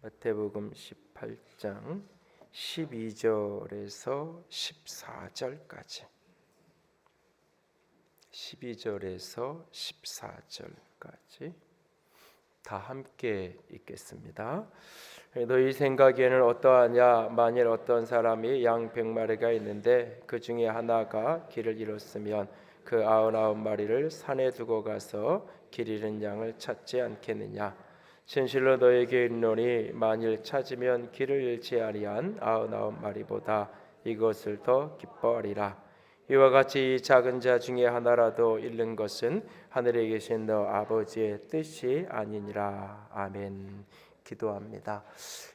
마태복음 18장 12절에서 14절까지 12절에서 14절까지 다 함께 읽겠습니다. 너희 생각에는 어떠하냐? 만일 어떤 사람이 양 100마리가 있는데 그 중에 하나가 길을 잃었으면 그 99마리를 산에 두고 가서 길 잃은 양을 찾지 않겠느냐? 진실로 너에게 이르노니 만일 찾으면 길을 잃지 아니한 99마리보다 이것을 더 기뻐하리라. 이와 같이 이 작은 자 중에 하나라도 잃는 것은 하늘에 계신 너 아버지의 뜻이 아니니라. 아멘. 기도합니다.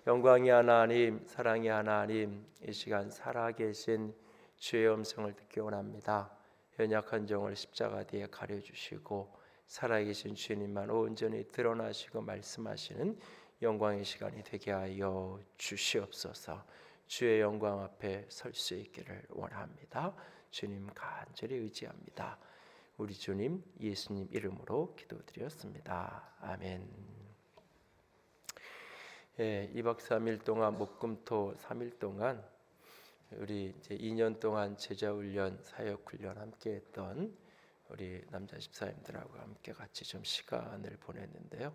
영광의 하나님, 사랑의 하나님, 이 시간 살아계신 주의 음성을 듣기 원합니다. 연약한 종을 십자가 뒤에 가려주시고 살아계신 주님만 온전히 드러나시고 말씀하시는 영광의 시간이 되게 하여 주시옵소서. 주의 영광 앞에 설 수 있기를 원합니다. 주님 간절히 의지합니다. 우리 주님 예수님 이름으로 기도드렸습니다. 아멘. 2박 3일 동안 목금토 3일 동안 우리 이제 2년 동안 제자훈련 사역훈련 함께했던 우리 남자 집사님들하고 함께 같이 좀 시간을 보냈는데요.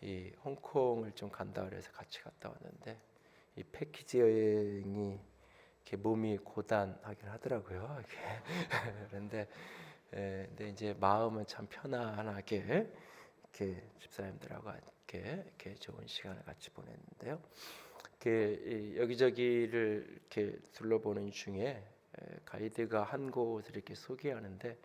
이 홍콩을 좀 간다 그래서 같이 갔다 왔는데 이 패키지 여행이 이렇게 몸이 고단하긴 하더라고요. 그런데 근데 이제 마음은 참 편안하게 이렇게 집사님들하고 이렇게 좋은 시간을 같이 보냈는데요. 이렇게 여기저기를 이렇게 둘러보는 중에 가이드가 한 곳을 이렇게 소개하는데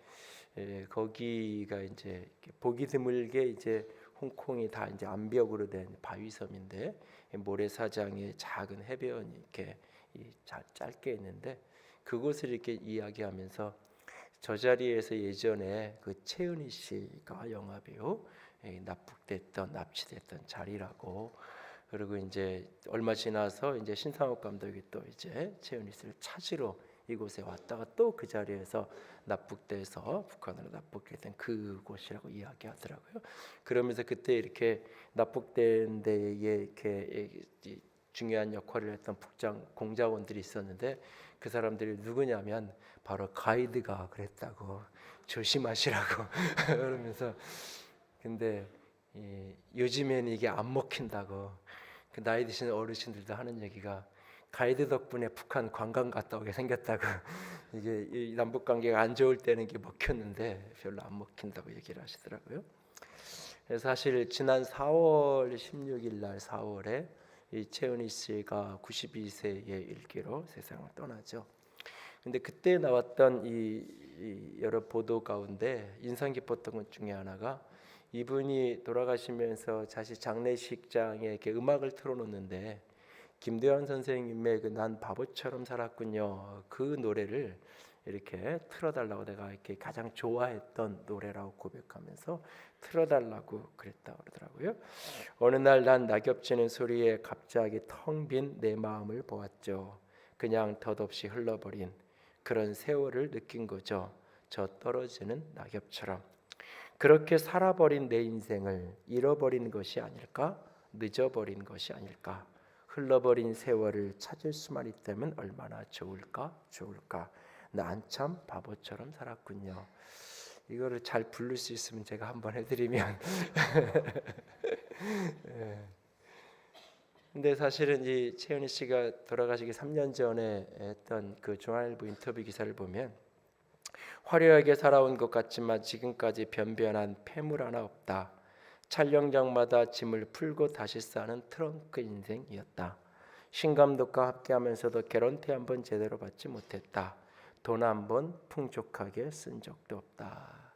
거기가 이제 보기 드물게 이제 홍콩이 다 이제 암벽으로 된 바위섬인데 모래사장에 작은 해변이 이렇게 짧게 있는데 그곳을 이렇게 이야기하면서 저 자리에서 예전에 그 최은희 씨가 영화배우 납치됐던 자리라고. 그리고 이제 얼마 지나서 이제 신상옥 감독이 또 이제 최은희 씨를 찾으러 이곳에 왔다가 또 그 자리에서 납북돼서 북한으로 납북된 그곳이라고 이야기하더라고요. 그러면서 그때 이렇게 납북된 데에 이렇게 중요한 역할을 했던 공작원들이 있었는데 그 사람들이 누구냐면 바로 가이드가 그랬다고. 조심하시라고. 그러면서 근데 요즘에는 이게 안 먹힌다고. 그 나이 드신 어르신들도 하는 얘기가 가이드 덕분에 북한 관광 갔다 오게 생겼다고. 이게 이 남북 관계가 안 좋을 때는 이게 먹혔는데 별로 안 먹힌다고 얘기를 하시더라고요. 그래서 사실 지난 4월 16일 날 4월에 이 최은희 씨가 92세의 일기로 세상을 떠나죠. 근데 그때 나왔던 이 여러 보도 가운데 인상 깊었던 것 중에 하나가 이분이 돌아가시면서 자식 장례식장에 이렇게 음악을 틀어놓는데 김대환 선생님의 그 난 바보처럼 살았군요 그 노래를 이렇게 틀어달라고 내가 이렇게 가장 좋아했던 노래라고 고백하면서 틀어달라고 그랬다 그러더라고요. 어느 날 난 낙엽치는 소리에 갑자기 텅 빈 내 마음을 보았죠. 그냥 덧없이 흘러버린 그런 세월을 느낀 거죠. 저 떨어지는 낙엽처럼. 그렇게 살아버린 내 인생을 잃어버린 것이 아닐까? 늦어버린 것이 아닐까? 흘러버린 세월을 찾을 수만 있다면 얼마나 좋을까? 난 참 바보처럼 살았군요. 이거를 잘 부를 수 있으면 제가 한번 해드리면. 근데 사실은 이 최은희 씨가 돌아가시기 3년 전에 했던 그 중앙일보 인터뷰 기사를 보면 화려하게 살아온 것 같지만 지금까지 변변한 폐물 하나 없다. 촬영장마다 짐을 풀고 다시 싸는 트렁크 인생이었다. 신감독과 함께하면서도 개런티 한 번 제대로 받지 못했다. 돈 한 번 풍족하게 쓴 적도 없다.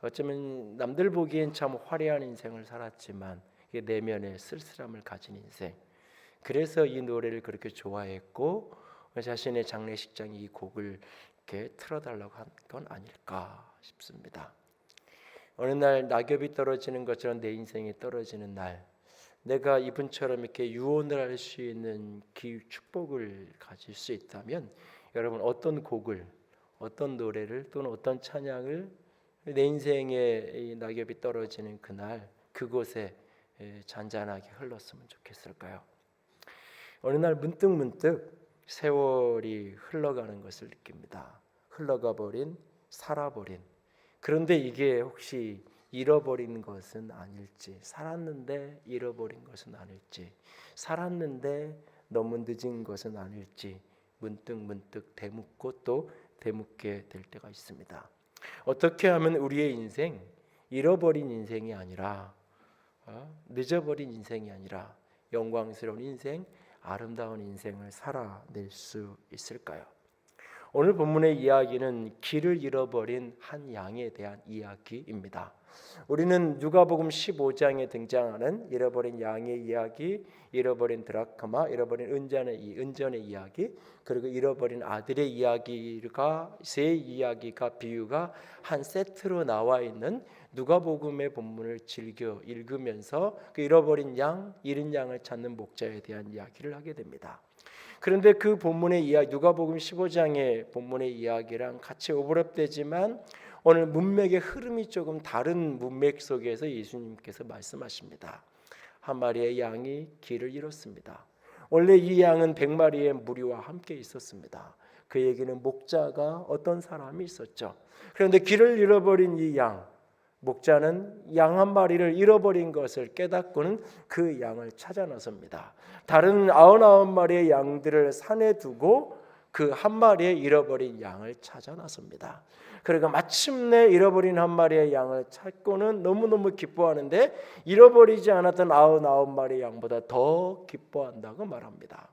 어쩌면 남들 보기엔 참 화려한 인생을 살았지만 내면에 쓸쓸함을 가진 인생. 그래서 이 노래를 그렇게 좋아했고 자신의 장례식장에 이 곡을 이렇게 틀어달라고 한 건 아닐까 싶습니다. 어느 날 낙엽이 떨어지는 것처럼 내 인생이 떨어지는 날, 내가 이분처럼 이렇게 유언을 할 수 있는 축복을 가질 수 있다면 여러분 어떤 곡을, 어떤 노래를 또는 어떤 찬양을 내 인생에 이 낙엽이 떨어지는 그날 그곳에 잔잔하게 흘렀으면 좋겠을까요? 어느 날 문득 세월이 흘러가는 것을 느낍니다. 흘러가 버린, 살아버린. 그런데 이게 혹시 잃어버린 것은 아닐지, 살았는데 잃어버린 것은 아닐지, 살았는데 너무 늦은 것은 아닐지 문득 되묻고 또 되묻게 될 때가 있습니다. 어떻게 하면 우리의 인생, 잃어버린 인생이 아니라 늦어버린 인생이 아니라 영광스러운 인생, 아름다운 인생을 살아낼 수 있을까요? 오늘 본문의 이야기는 길을 잃어버린 한 양에 대한 이야기입니다. 우리는 누가복음 15장에 등장하는 잃어버린 양의 이야기, 잃어버린 드라크마, 잃어버린 은전의 이야기, 그리고 잃어버린 아들의 이야기가 세 이야기가 비유가 한 세트로 나와 있는 누가복음의 본문을 즐겨 읽으면서 그 잃어버린 양, 잃은 양을 찾는 목자에 대한 이야기를 하게 됩니다. 그런데 그 본문의 이야기, 누가복음 15장의 본문의 이야기랑 같이 오버랩되지만 오늘 문맥의 흐름이 조금 다른 문맥 속에서 예수님께서 말씀하십니다. 한 마리의 양이 길을 잃었습니다. 원래 이 양은 100마리의 무리와 함께 있었습니다. 그에게는 목자가 어떤 사람이 있었죠. 그런데 길을 잃어버린 이 양, 목자는 양 한 마리를 잃어버린 것을 깨닫고는 그 양을 찾아 나섭니다. 다른 99마리의 양들을 산에 두고 그 한 마리의 잃어버린 양을 찾아 나섭니다. 그러니까 마침내 잃어버린 한 마리의 양을 찾고는 너무너무 기뻐하는데 잃어버리지 않았던 99마리의 양보다 더 기뻐한다고 말합니다.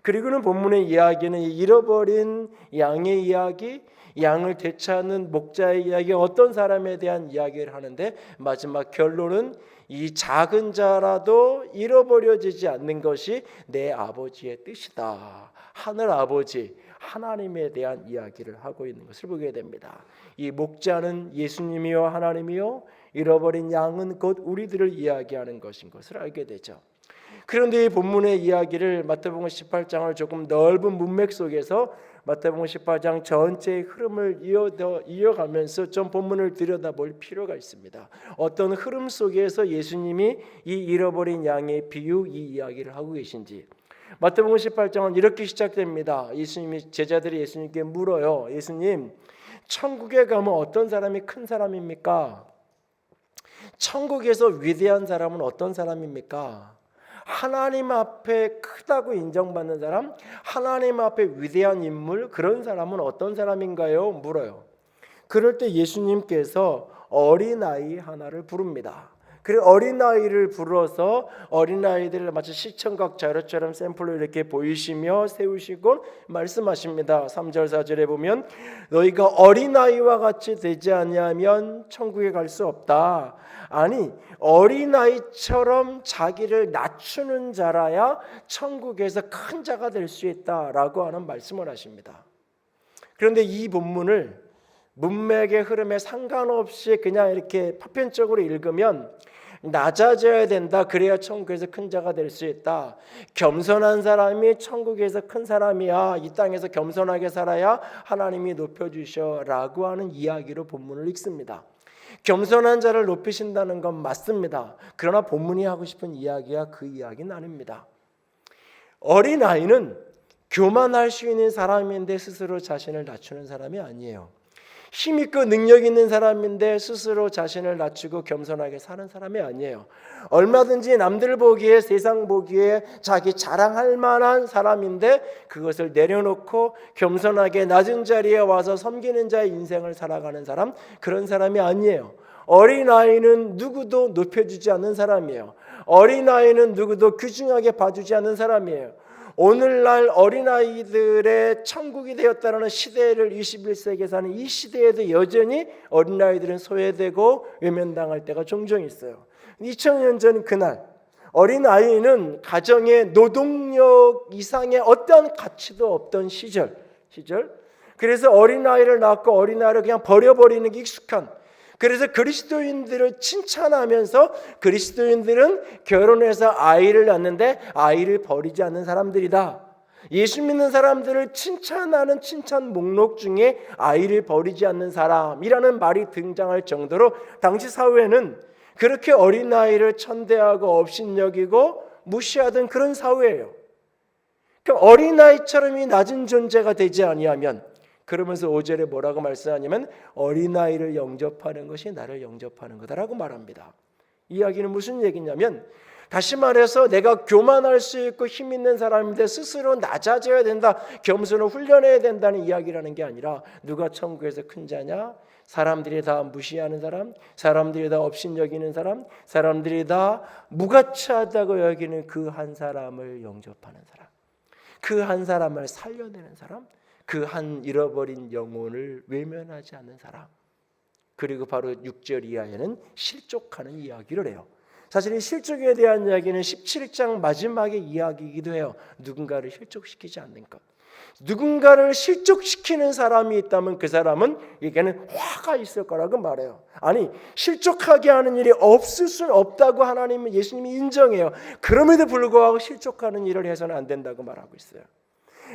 그리고는 본문의 이야기는 잃어버린 양의 이야기, 양을 되찾는 목자의 이야기, 어떤 사람에 대한 이야기를 하는데 마지막 결론은 이 작은 자라도 잃어버려지지 않는 것이 내 아버지의 뜻이다. 하늘 아버지 하나님에 대한 이야기를 하고 있는 것을 보게 됩니다. 이 목자는 예수님이요 하나님이요, 잃어버린 양은 곧 우리들을 이야기하는 것인 것을 알게 되죠. 그런데 이 본문의 이야기를 마태복음 18장을 조금 넓은 문맥 속에서 마태복음 18장 전체의 흐름을 이어가면서 좀 본문을 들여다볼 필요가 있습니다. 어떤 흐름 속에서 예수님이 이 잃어버린 양의 비유, 이 이야기를 하고 계신지. 마태복음 18장은 이렇게 시작됩니다. 제자들이 예수님께 물어요. 예수님, 천국에 가면 어떤 사람이 큰 사람입니까? 천국에서 위대한 사람은 어떤 사람입니까? 하나님 앞에 크다고 인정받는 사람, 하나님 앞에 위대한 인물, 그런 사람은 어떤 사람인가요? 물어요. 그럴 때 예수님께서 어린아이 하나를 부릅니다. 그리고 어린아이를 불러서 어린아이들을 마치 시청각 자료처럼 샘플로 이렇게 보이시며 세우시고 말씀하십니다. 3절 4절에 보면 너희가 어린아이와 같이 되지 아니하면 천국에 갈 수 없다. 아니 어린아이처럼 자기를 낮추는 자라야 천국에서 큰 자가 될 수 있다라고 하는 말씀을 하십니다. 그런데 이 본문을 문맥의 흐름에 상관없이 그냥 이렇게 파편적으로 읽으면 낮아져야 된다. 그래야 천국에서 큰 자가 될 수 있다. 겸손한 사람이 천국에서 큰 사람이야. 이 땅에서 겸손하게 살아야 하나님이 높여주셔라고 하는 이야기로 본문을 읽습니다. 겸손한 자를 높이신다는 건 맞습니다. 그러나 본문이 하고 싶은 이야기가 그 이야기는 아닙니다. 어린아이는 교만할 수 있는 사람인데 스스로 자신을 낮추는 사람이 아니에요. 힘있고 능력 있는 사람인데 스스로 자신을 낮추고 겸손하게 사는 사람이 아니에요. 얼마든지 남들 보기에, 세상 보기에 자기 자랑할 만한 사람인데 그것을 내려놓고 겸손하게 낮은 자리에 와서 섬기는 자의 인생을 살아가는 사람, 그런 사람이 아니에요. 어린아이는 누구도 높여주지 않는 사람이에요. 어린아이는 누구도 귀중하게 봐주지 않는 사람이에요. 오늘날 어린아이들의 천국이 되었다는 시대를 21세기에 사는 이 시대에도 여전히 어린아이들은 소외되고 외면당할 때가 종종 있어요. 2000년 전 그날 어린아이는 가정의 노동력 이상의 어떠한 가치도 없던 시절. 그래서 어린아이를 낳고 어린아이를 그냥 버려버리는 게 익숙한, 그래서 그리스도인들을 칭찬하면서 그리스도인들은 결혼해서 아이를 낳는데 아이를 버리지 않는 사람들이다. 예수 믿는 사람들을 칭찬하는 칭찬 목록 중에 아이를 버리지 않는 사람이라는 말이 등장할 정도로 당시 사회는 그렇게 어린아이를 천대하고 업신여기고 무시하던 그런 사회예요. 그러니까 어린아이처럼 이 낮은 존재가 되지 아니하면, 그러면서 5절에 뭐라고 말씀하냐면 어린아이를 영접하는 것이 나를 영접하는 거다라고 말합니다. 이 이야기는 무슨 얘기냐면, 다시 말해서 내가 교만할 수 있고 힘 있는 사람인데 스스로 낮아져야 된다, 겸손을 훈련해야 된다는 이야기라는 게 아니라, 누가 천국에서 큰 자냐? 사람들이 다 무시하는 사람, 사람들이 다 업신여기는 사람, 사람들이 다 무가치하다고 여기는 그 한 사람을 영접하는 사람, 그 한 사람을 살려내는 사람, 그 한 잃어버린 영혼을 외면하지 않는 사람. 그리고 바로 6절 이하에는 실족하는 이야기를 해요. 사실 이 실족에 대한 이야기는 17장 마지막의 이야기이기도 해요. 누군가를 실족시키지 않는 것. 누군가를 실족시키는 사람이 있다면 그 사람은 에게는 화가 있을 거라고 말해요. 아니, 실족하게 하는 일이 없을 수 없다고 하나님은, 예수님이 인정해요. 그럼에도 불구하고 실족하는 일을 해서는 안 된다고 말하고 있어요.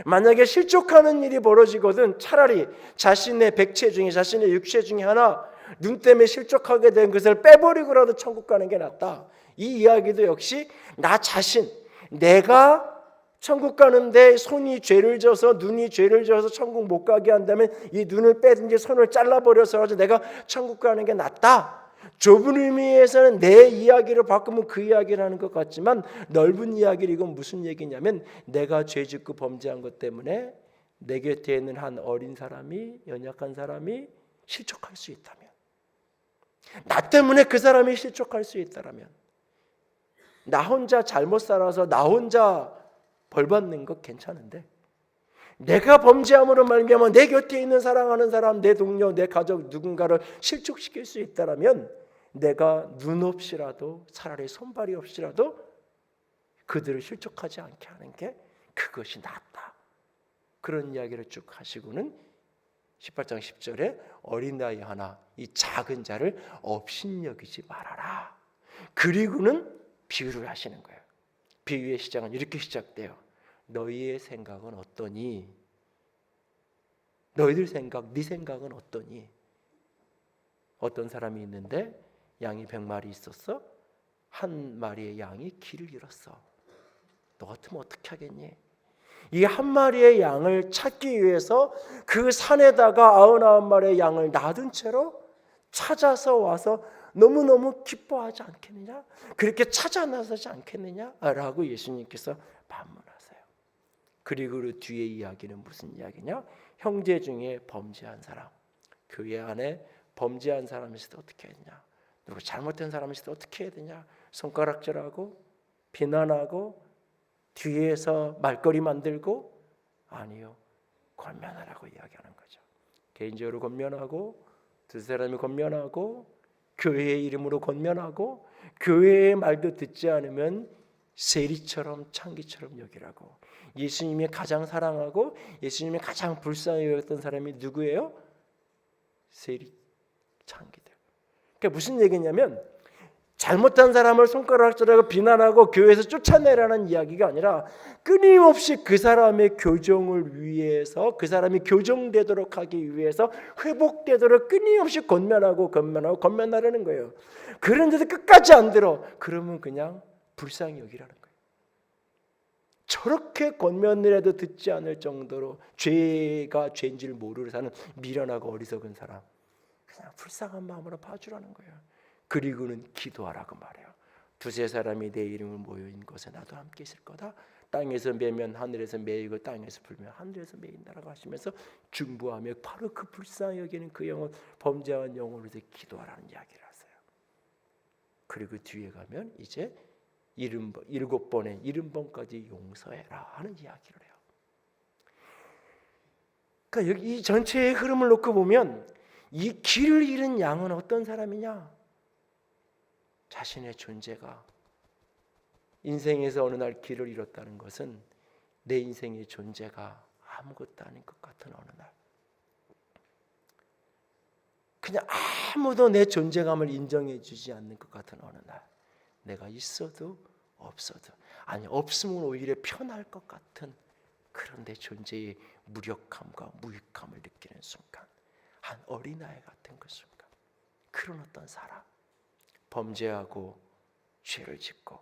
만약에 실족하는 일이 벌어지거든 차라리 자신의 백체 중에, 자신의 육체 중에 하나 눈 때문에 실족하게 된 것을 빼버리고라도 천국 가는 게 낫다. 이 이야기도 역시 나 자신, 내가 천국 가는데 손이 죄를 져서, 눈이 죄를 져서 천국 못 가게 한다면 이 눈을 빼든지 손을 잘라버려서 내가 천국 가는 게 낫다. 좁은 의미에서는 내 이야기를 바꾸면 그 이야기를 하는 것 같지만, 넓은 이야기를, 이건 무슨 얘기냐면 내가 죄 짓고 범죄한 것 때문에 내 곁에 있는 한 어린 사람이, 연약한 사람이 실족할 수 있다면, 나 때문에 그 사람이 실족할 수 있다면, 나 혼자 잘못 살아서 나 혼자 벌 받는 것 괜찮은데, 내가 범죄함으로 말미암아 내 곁에 있는 사랑하는 사람, 내 동료, 내 가족 누군가를 실족시킬 수 있다면 내가 눈 없이라도, 차라리 손발이 없이라도 그들을 실족하지 않게 하는 게 그것이 낫다. 그런 이야기를 쭉 하시고는 18장 10절에 어린아이 하나, 이 작은 자를 업신여기지 말아라. 그리고는 비유를 하시는 거예요. 비유의 시작은 이렇게 시작돼요. 너희의 생각은 어떠니? 너희들 생각, 네 생각은 어떠니? 어떤 사람이 있는데 양이 100마리 있었어. 한 마리의 양이 길을 잃었어. 너 같으면 어떻게 하겠니? 이 한 마리의 양을 찾기 위해서 그 산에다가 99마리의 양을 놔둔 채로 찾아서 와서 너무너무 기뻐하지 않겠느냐? 그렇게 찾아 나서지 않겠느냐? 라고 예수님께서 반문하세요. 그리고 그 뒤에 이야기는 무슨 이야기냐? 형제 중에 범죄한 사람, 교회 안에 범죄한 사람이 있을 때 어떻게 했냐? 누구 잘못된 사람이 있을 때 어떻게 해야 되냐? 손가락질하고 비난하고 뒤에서 말거리 만들고? 아니요, 권면하라고 이야기하는 거죠. 개인적으로 권면하고, 두 사람이 권면하고, 교회의 이름으로 권면하고, 교회의 말도 듣지 않으면 세리처럼 창기처럼 여기라고. 예수님이 가장 사랑하고 예수님이 가장 불쌍히 여겼던 사람이 누구예요? 세리, 창기들. 그게 무슨 얘기냐면, 잘못한 사람을 손가락질하고 비난하고 교회에서 쫓아내라는 이야기가 아니라, 끊임없이 그 사람의 교정을 위해서, 그 사람이 교정되도록 하기 위해서 회복되도록 끊임없이 권면하라는 거예요. 그런데도 끝까지 안 들어. 그러면 그냥 불쌍히 여기라는 거예요. 저렇게 권면을 해도 듣지 않을 정도로 죄가 죄인 줄 모르고 사는 미련하고 어리석은 사람, 그냥 불쌍한 마음으로 봐주라는 거예요. 그리고는 기도하라고 말해요. 두세 사람이 내 이름을 모여있는 곳에 나도 함께 있을 거다. 땅에서 매면 하늘에서 매이고 땅에서 불면 하늘에서 매인다라고 하시면서 중보하며 바로 그 불쌍히 여기는 그 영혼, 범죄한 영혼을 위해서 기도하라는 이야기를 하세요. 그리고 뒤에 가면 이제 7번에 70번까지 용서해라 하는 이야기를 해요. 그러니까 여기 이 전체의 흐름을 놓고 보면, 이 길을 잃은 양은 어떤 사람이냐? 자신의 존재가, 인생에서 어느 날 길을 잃었다는 것은 내 인생의 존재가 아무것도 아닌 것 같은 어느 날, 그냥 아무도 내 존재감을 인정해 주지 않는 것 같은 어느 날, 내가 있어도 없어도, 아니 없으면 오히려 편할 것 같은 그런 내 존재의 무력함과 무익함을 느끼는 순간, 한 어린아이 같은 그 순간, 그런 어떤 사람, 범죄하고 죄를 짓고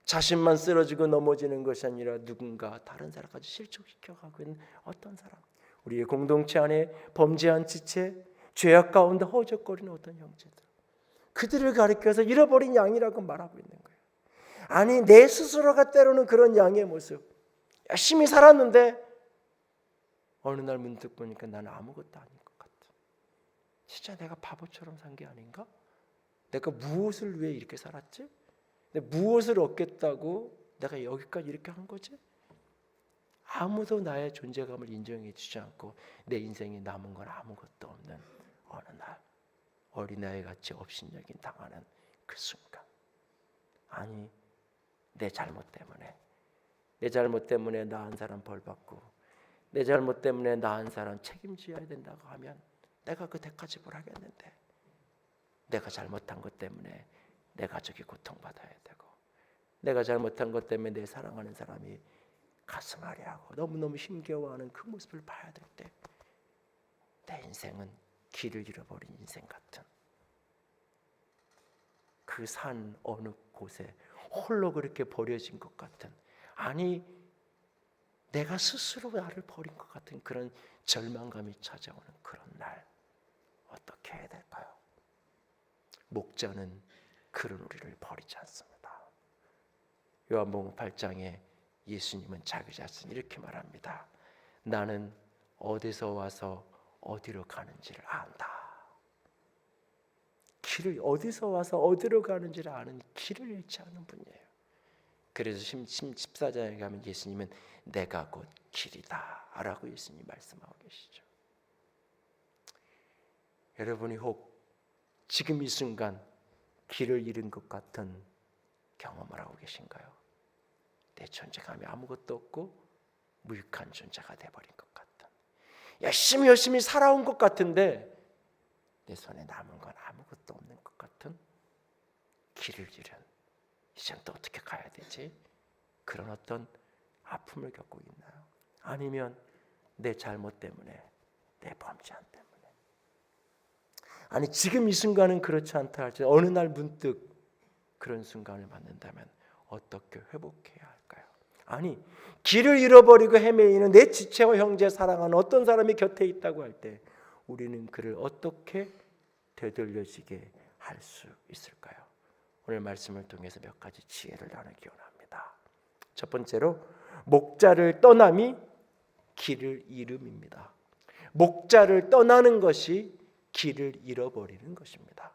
자신만 쓰러지고 넘어지는 것이 아니라 누군가 다른 사람까지 실족시켜가고 있는 어떤 사람, 우리의 공동체 안에 범죄한 지체, 죄악 가운데 허우적거리는 어떤 형제들, 그들을 가리켜서 잃어버린 양이라고 말하고 있는 거예요. 아니, 내 스스로가 때로는 그런 양의 모습, 열심히 살았는데 어느 날 문득 보니까 나는 아무것도 아닌 것 같아. 진짜 내가 바보처럼 산 게 아닌가? 내가 무엇을 위해 이렇게 살았지? 무엇을 얻겠다고 내가 여기까지 이렇게 한 거지? 아무도 나의 존재감을 인정해 주지 않고 내 인생에 남은 건 아무것도 없는 어느 날 어린아이같이 업신여긴 당하는 그 순간, 아니, 내 잘못 때문에 나 한 사람 벌받고 내 잘못 때문에 나 한 사람 책임져야 된다고 하면 내가 그 대가집을 하겠는데, 내가 잘못한 것 때문에 내 가족이 고통받아야 되고 내가 잘못한 것 때문에 내 사랑하는 사람이 가슴 아리하고 너무너무 힘겨워하는 그 모습을 봐야 될 때 내 인생은 길을 잃어버린 인생 같은, 그 산 어느 곳에 홀로 그렇게 버려진 것 같은, 아니 내가 스스로 나를 버린 것 같은 그런 절망감이 찾아오는 그런 날 어떻게 해야 될까요? 목자는 그런 우리를 버리지 않습니다. 요한복음 8장에 예수님은 자기 자신 이렇게 말합니다. 나는 어디서 와서 어디로 가는지를 안다. 길을, 어디서 와서 어디로 가는지를 아는, 길을 잃지 않은 분이에요. 그래서 14장에 가면 예수님은 내가 곧 길이다 라고 예수님이 말씀하고 계시죠. 여러분이 혹 지금 이 순간 길을 잃은 것 같은 경험을 하고 계신가요? 내 존재감이 아무것도 없고 무익한 존재가 돼버린 것 같은, 열심히 살아온 것 같은데 내 손에 남은 건 아무것도 없는 것 같은, 길을 잃은, 이젠 또 어떻게 가야 되지? 그런 어떤 아픔을 겪고 있나요? 아니면 내 잘못 때문에, 내 범죄한 때문에, 아니 지금 이 순간은 그렇지 않다 할지 어느 날 문득 그런 순간을 만난다면 어떻게 회복해야 할까요? 아니, 길을 잃어버리고 헤매이는 내 지체와 형제 사랑하는 어떤 사람이 곁에 있다고 할 때 우리는 그를 어떻게 되돌려지게 할 수 있을까요? 오늘 말씀을 통해서 몇 가지 지혜를 나누기 원합니다. 첫 번째로, 목자를 떠남이 길을 잃음입니다. 목자를 떠나는 것이 길을 잃어버리는 것입니다.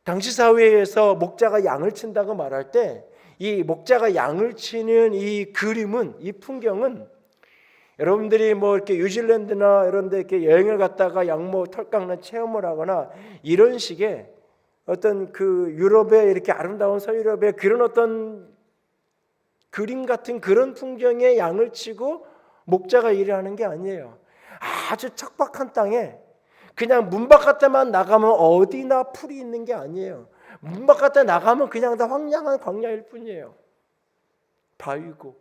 당시 사회에서 목자가 양을 친다고 말할 때 이 목자가 양을 치는 이 그림은, 이 풍경은 여러분들이 뭐 이렇게 뉴질랜드나 이런 데 이렇게 여행을 갔다가 양모 털 깎는 체험을 하거나 이런 식의 어떤 그 유럽의 이렇게 아름다운 서유럽의 그런 어떤 그림 같은 그런 풍경에 양을 치고 목자가 일을 하는 게 아니에요. 아주 척박한 땅에 그냥 문 바깥에만 나가면 어디나 풀이 있는 게 아니에요. 문 바깥에 나가면 그냥 다 황량한 광야일 뿐이에요. 바위고.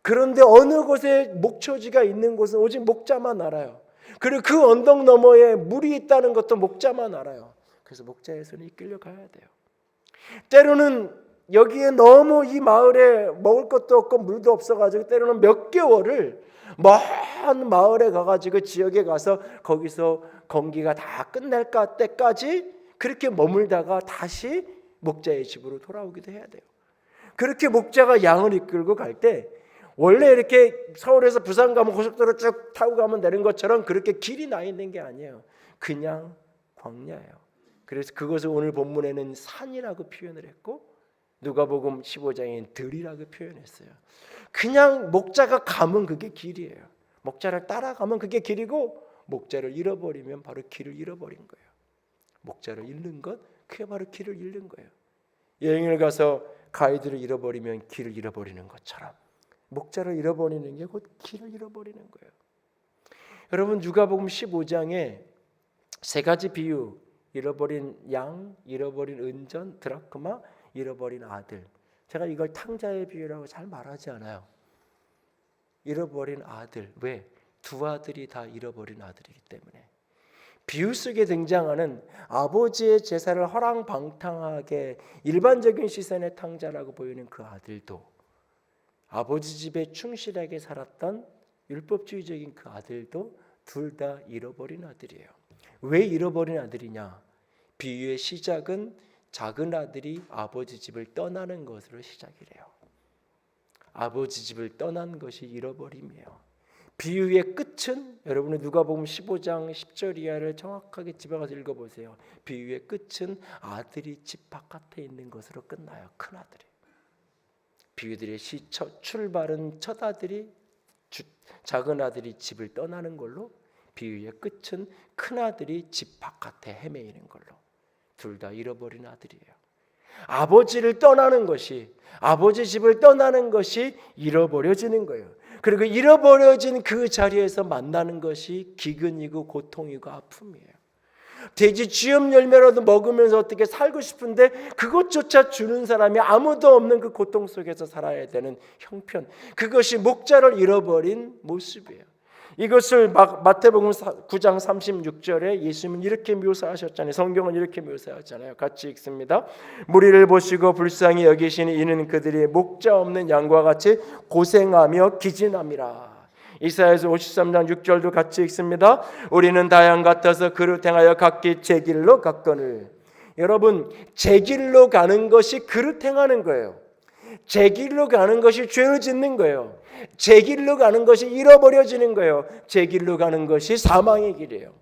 그런데 어느 곳에 목초지가 있는 곳은 오직 목자만 알아요. 그리고 그 언덕 너머에 물이 있다는 것도 목자만 알아요. 그래서 목자의 손에 이끌려 가야 돼요. 때로는 여기에 너무 이 마을에 먹을 것도 없고 물도 없어가지고 때로는 몇 개월을 먼 마을에 가가지고 지역에 가서 거기서 건기가 다 끝날 때까지 그렇게 머물다가 다시 목자의 집으로 돌아오기도 해야 돼요. 그렇게 목자가 양을 이끌고 갈 때 원래 이렇게 서울에서 부산 가면 고속도로 쭉 타고 가면 되는 것처럼 그렇게 길이 나 있는 게 아니에요. 그냥 광야예요. 그래서 그것을 오늘 본문에는 산이라고 표현을 했고 누가복음 15장에는 들이라고 표현했어요. 그냥 목자가 가면 그게 길이에요. 목자를 따라가면 그게 길이고 목자를 잃어버리면 바로 길을 잃어버린 거예요. 목자를 잃는 것, 그게 바로 길을 잃는 거예요. 여행을 가서 가이드를 잃어버리면 길을 잃어버리는 것처럼 목자를 잃어버리는 게 곧 길을 잃어버리는 거예요. 여러분, 누가복음 15장에 세 가지 비유, 잃어버린 양, 잃어버린 은전, 드라크마, 잃어버린 아들. 제가 이걸 탕자의 비유라고 잘 말하지 않아요. 잃어버린 아들. 왜? 두 아들이 다 잃어버린 아들이기 때문에. 비유 속에 등장하는 아버지의 제사를 허랑방탕하게 일반적인 시선의 탕자라고 보이는 그 아들도 아버지 집에 충실하게 살았던 율법주의적인 그 아들도 둘 다 잃어버린 아들이에요. 왜 잃어버린 아들이냐? 비유의 시작은 작은 아들이 아버지 집을 떠나는 것으로 시작이래요. 아버지 집을 떠난 것이 잃어버림이에요. 비유의 끝은 여러분은 누가복음 15장 10절 이하를 정확하게 집에 가서 읽어보세요. 비유의 끝은 아들이 집 바깥에 있는 것으로 끝나요. 큰 아들이. 비유들의 출발은 첫 아들이 작은 아들이 집을 떠나는 걸로, 비유의 끝은 큰 아들이 집 바깥에 헤매이는 걸로. 둘 다 잃어버린 아들이에요. 아버지를 떠나는 것이, 아버지 집을 떠나는 것이 잃어버려지는 거예요. 그리고 잃어버려진 그 자리에서 만나는 것이 기근이고 고통이고 아픔이에요. 돼지 쥐염 열매라도 먹으면서 어떻게 살고 싶은데 그것조차 주는 사람이 아무도 없는 그 고통 속에서 살아야 되는 형편, 그것이 목자를 잃어버린 모습이에요. 이것을 마태복음 9장 36절에 예수님은 이렇게 묘사하셨잖아요. 성경은 이렇게 묘사하잖아요. 같이 읽습니다. 무리를 보시고 불쌍히 여기시니 이는 그들이 목자 없는 양과 같이 고생하며 기진함이라. 이사야서 53장 6절도 같이 읽습니다. 우리는 다 양 같아서 그릇 행하여 각기 제 길로 갔거늘. 여러분, 제 길로 가는 것이 그릇 행하는 거예요. 제 길로 가는 것이 죄를 짓는 거예요. 제 길로 가는 것이 잃어버려지는 거예요. 제 길로 가는 것이 사망의 길이에요.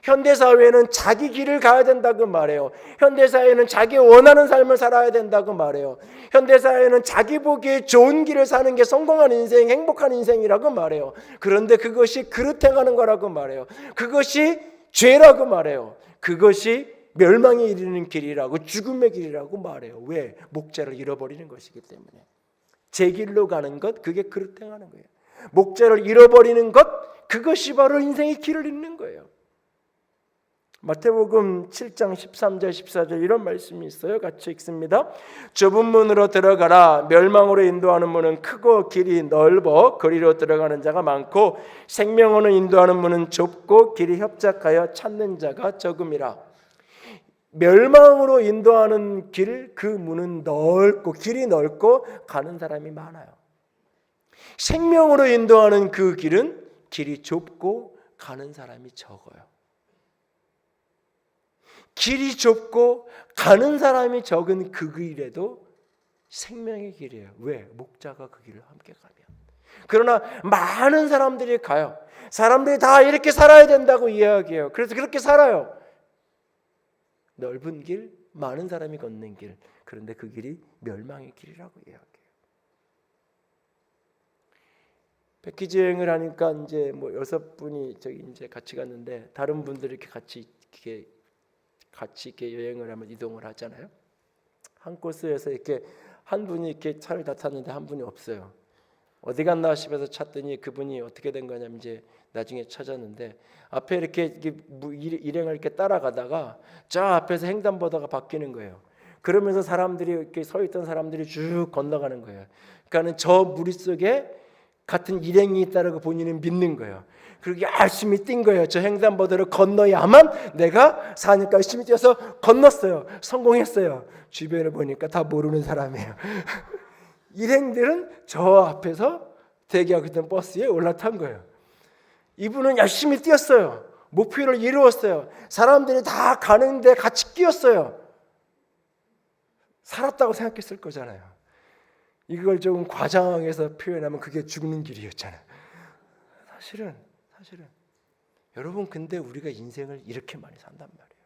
현대사회는 자기 길을 가야 된다고 말해요. 현대사회는 자기 원하는 삶을 살아야 된다고 말해요. 현대사회는 자기 보기에 좋은 길을 사는 게 성공한 인생, 행복한 인생이라고 말해요. 그런데 그것이 그릇 행하는 거라고 말해요. 그것이 죄라고 말해요. 그것이 멸망에 이르는 길이라고, 죽음의 길이라고 말해요. 왜? 목자를 잃어버리는 것이기 때문에. 제 길로 가는 것, 그게 그릇 행하는 거예요. 목자를 잃어버리는 것, 그것이 바로 인생의 길을 잃는 거예요. 마태복음 7장 13절 14절 이런 말씀이 있어요. 같이 읽습니다. 좁은 문으로 들어가라. 멸망으로 인도하는 문은 크고 길이 넓어 거리로 들어가는 자가 많고 생명으로 인도하는 문은 좁고 길이 협착하여 찾는 자가 적음이라. 멸망으로 인도하는 길, 그 문은 넓고 길이 넓고 가는 사람이 많아요. 생명으로 인도하는 그 길은 길이 좁고 가는 사람이 적어요. 길이 좁고 가는 사람이 적은 그 길에도 생명의 길이에요. 왜? 목자가 그 길을 함께 가면. 그러나 많은 사람들이 가요. 사람들이 다 이렇게 살아야 된다고 이야기해요. 그래서 그렇게 살아요. 넓은 길, 많은 사람이 걷는 길. 그런데 그 길이 멸망의 길이라고 이야기해요. 패키지 여행을 하니까 이제 뭐 6분이 저기 이제 같이 갔는데 다른 분들이 이렇게 같이 여행을 하면 이동을 하잖아요. 한 코스에서 이렇게 한 분이 이렇게 차를 다 탔는데 한 분이 없어요. 어디 갔나 싶어서 찾더니 그분이 어떻게 된 거냐면 이제 나중에 찾았는데 앞에 이렇게 일행을 이렇게 따라가다가 저 앞에서 횡단보도가 바뀌는 거예요. 그러면서 사람들이 이렇게 서 있던 사람들이 쭉 건너가는 거예요. 그러니까는 저 무리 속에 같은 일행이 있다라고 본인은 믿는 거예요. 그리고 열심히 뛴 거예요. 저 횡단보도를 건너야만 내가 사니까 열심히 뛰어서 건넜어요. 성공했어요. 주변을 보니까 다 모르는 사람이에요. 일행들은 저 앞에서 대기하고 있던 버스에 올라탄 거예요. 이분은 열심히 뛰었어요. 목표를 이루었어요. 사람들이 다 가는데 같이 끼었어요. 살았다고 생각했을 거잖아요. 이걸 조금 과장해서 표현하면 그게 죽는 길이었잖아요. 사실은 여러분, 근데 우리가 인생을 이렇게 많이 산단 말이에요.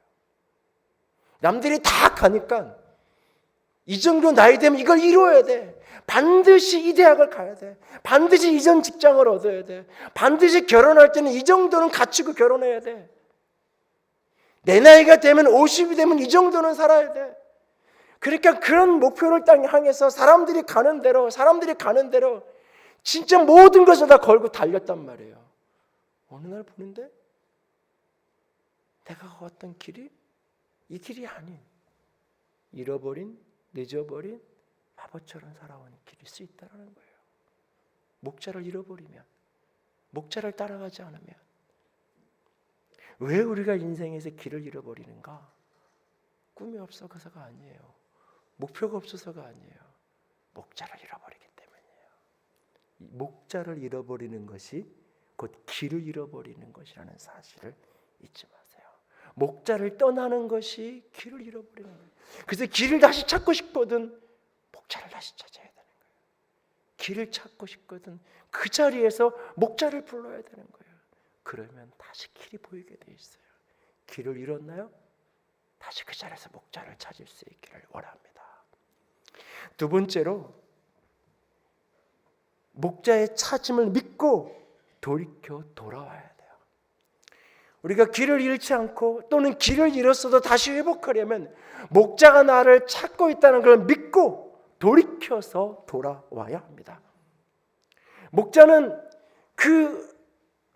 남들이 다 가니까 이 정도 나이 되면 이걸 이루어야 돼. 반드시 이 대학을 가야 돼. 반드시 이전 직장을 얻어야 돼. 반드시 결혼할 때는 이 정도는 갖추고 결혼해야 돼. 내 나이가 되면 50이 되면 이 정도는 살아야 돼. 그러니까 그런 목표를 딱 향해서 사람들이 가는 대로 진짜 모든 것을 다 걸고 달렸단 말이에요. 어느 날 보는데 내가 걷던 길이 이 길이 아닌, 잃어버린, 늦어버린 바보처럼 살아오는 길일 수 있다는 거예요. 목자를 잃어버리면, 목자를 따라가지 않으면. 왜 우리가 인생에서 길을 잃어버리는가? 꿈이 없어서가 아니에요. 목표가 없어서가 아니에요. 목자를 잃어버리기 때문이에요. 목자를 잃어버리는 것이 곧 길을 잃어버리는 것이라는 사실을 잊지 마세요. 목자를 떠나는 것이 길을 잃어버리는 거예요. 그래서 길을 다시 찾고 싶거든 목자를 다시 찾아야 되는 거예요. 길을 찾고 싶거든 그 자리에서 목자를 불러야 되는 거예요. 그러면 다시 길이 보이게 돼 있어요. 길을 잃었나요? 다시 그 자리에서 목자를 찾을 수 있기를 원합니다. 두 번째로 목자의 찾음을 믿고 돌이켜 돌아와야 돼요. 우리가 길을 잃지 않고 또는 길을 잃었어도 다시 회복하려면 목자가 나를 찾고 있다는 걸 믿고 돌이켜서 돌아와야 합니다. 목자는 그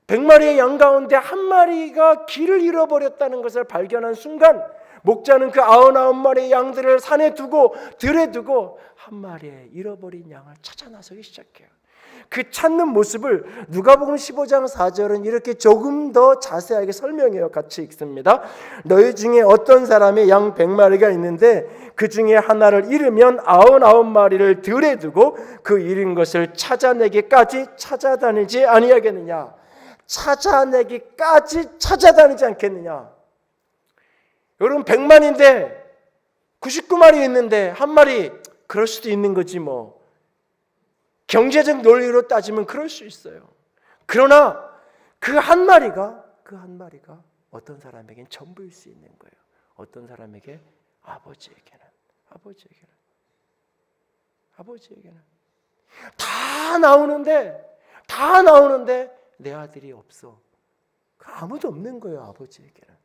100마리의 양 가운데 한 마리가 길을 잃어버렸다는 것을 발견한 순간 목자는 그 99마리의 양들을 산에 두고 들에 두고 한 마리의 잃어버린 양을 찾아 나서기 시작해요. 그 찾는 모습을 누가복음 15장 4절은 이렇게 조금 더 자세하게 설명해요. 같이 읽습니다. 너희 중에 어떤 사람이 양 100마리가 있는데 그 중에 하나를 잃으면 99마리를 들에 두고 그 잃은 것을 찾아내기까지 찾아다니지 아니하겠느냐. 찾아내기까지 찾아다니지 않겠느냐. 여러분 100마리인데 99마리 있는데 한 마리 그럴 수도 있는 거지 뭐. 경제적 논리로 따지면 그럴 수 있어요. 그러나 그 한 마리가 어떤 사람에겐 전부일 수 있는 거예요. 어떤 사람에게 아버지에게는 다 나오는데 내 아들이 없어. 아무도 없는 거예요. 아버지에게는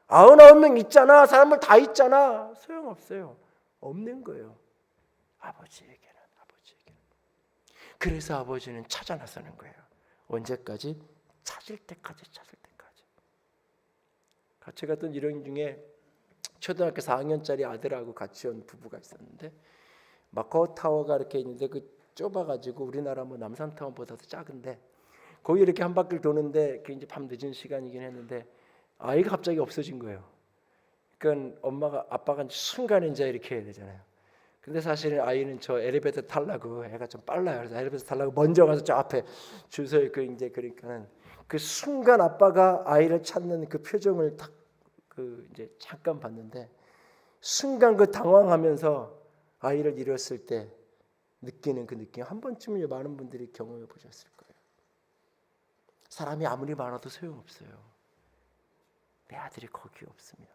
99명 있잖아. 사람을 다 있잖아. 소용없어요. 없는 거예요. 아버지에게는. 그래서 아버지는 찾아 나서는 거예요. 언제까지? 찾을 때까지. 같이 갔던 일행 중에 초등학교 4학년짜리 아들하고 같이 온 부부가 있었는데 마카오 타워가 이렇게 있는데 그 좁아가지고 우리나라 뭐 남산 타워보다도 작은데 거기 이렇게 한 바퀴를 도는데 그 이제 밤 늦은 시간이긴 했는데 아이가 갑자기 없어진 거예요. 그러니까 아빠가 순간에 이제 이렇게 해야 되잖아요. 근데 사실은 아이는 저 엘리베이터 타려고 애가 좀 빨라요. 그래서 엘리베이터 타려고 먼저 가서 저 앞에 줄 서 있고 이제 그러니까는 그 순간 아빠가 아이를 찾는 그 표정을 딱 그 이제 잠깐 봤는데 순간 그 당황하면서 아이를 잃었을 때 느끼는 그 느낌 한 번쯤은 많은 분들이 경험해 보셨을 거예요. 사람이 아무리 많아도 소용없어요. 내 아들이 거기 없으면.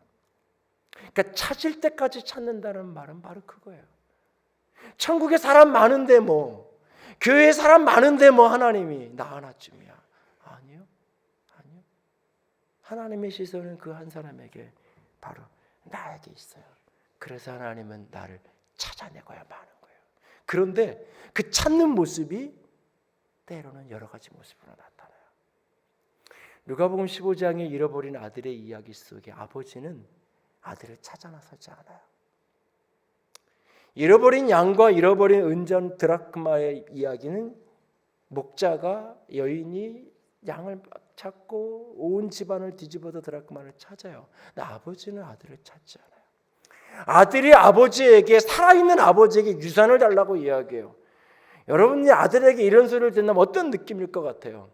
그러니까 찾을 때까지 찾는다는 말은 바로 그거예요. 천국에 사람 많은데 뭐 교회에 사람 많은데 뭐 하나님이 나 하나쯤이야. 아니요. 하나님의 시선은 그 한 사람에게 바로 나에게 있어요. 그래서 하나님은 나를 찾아내고야 마는 거예요. 그런데 그 찾는 모습이 때로는 여러 가지 모습으로 나타나요. 누가복음 15장에 잃어버린 아들의 이야기 속에 아버지는 아들을 찾아 나서지 않아요. 잃어버린 양과 잃어버린 은전 드라크마의 이야기는 목자가 여인이 양을 찾고 온 집안을 뒤집어도 드라크마를 찾아요. 근데 아버지는 아들을 찾지 않아요. 아들이 아버지에게 살아있는 아버지에게 유산을 달라고 이야기해요. 여러분이 아들에게 이런 소리를 듣는다면 어떤 느낌일 것 같아요?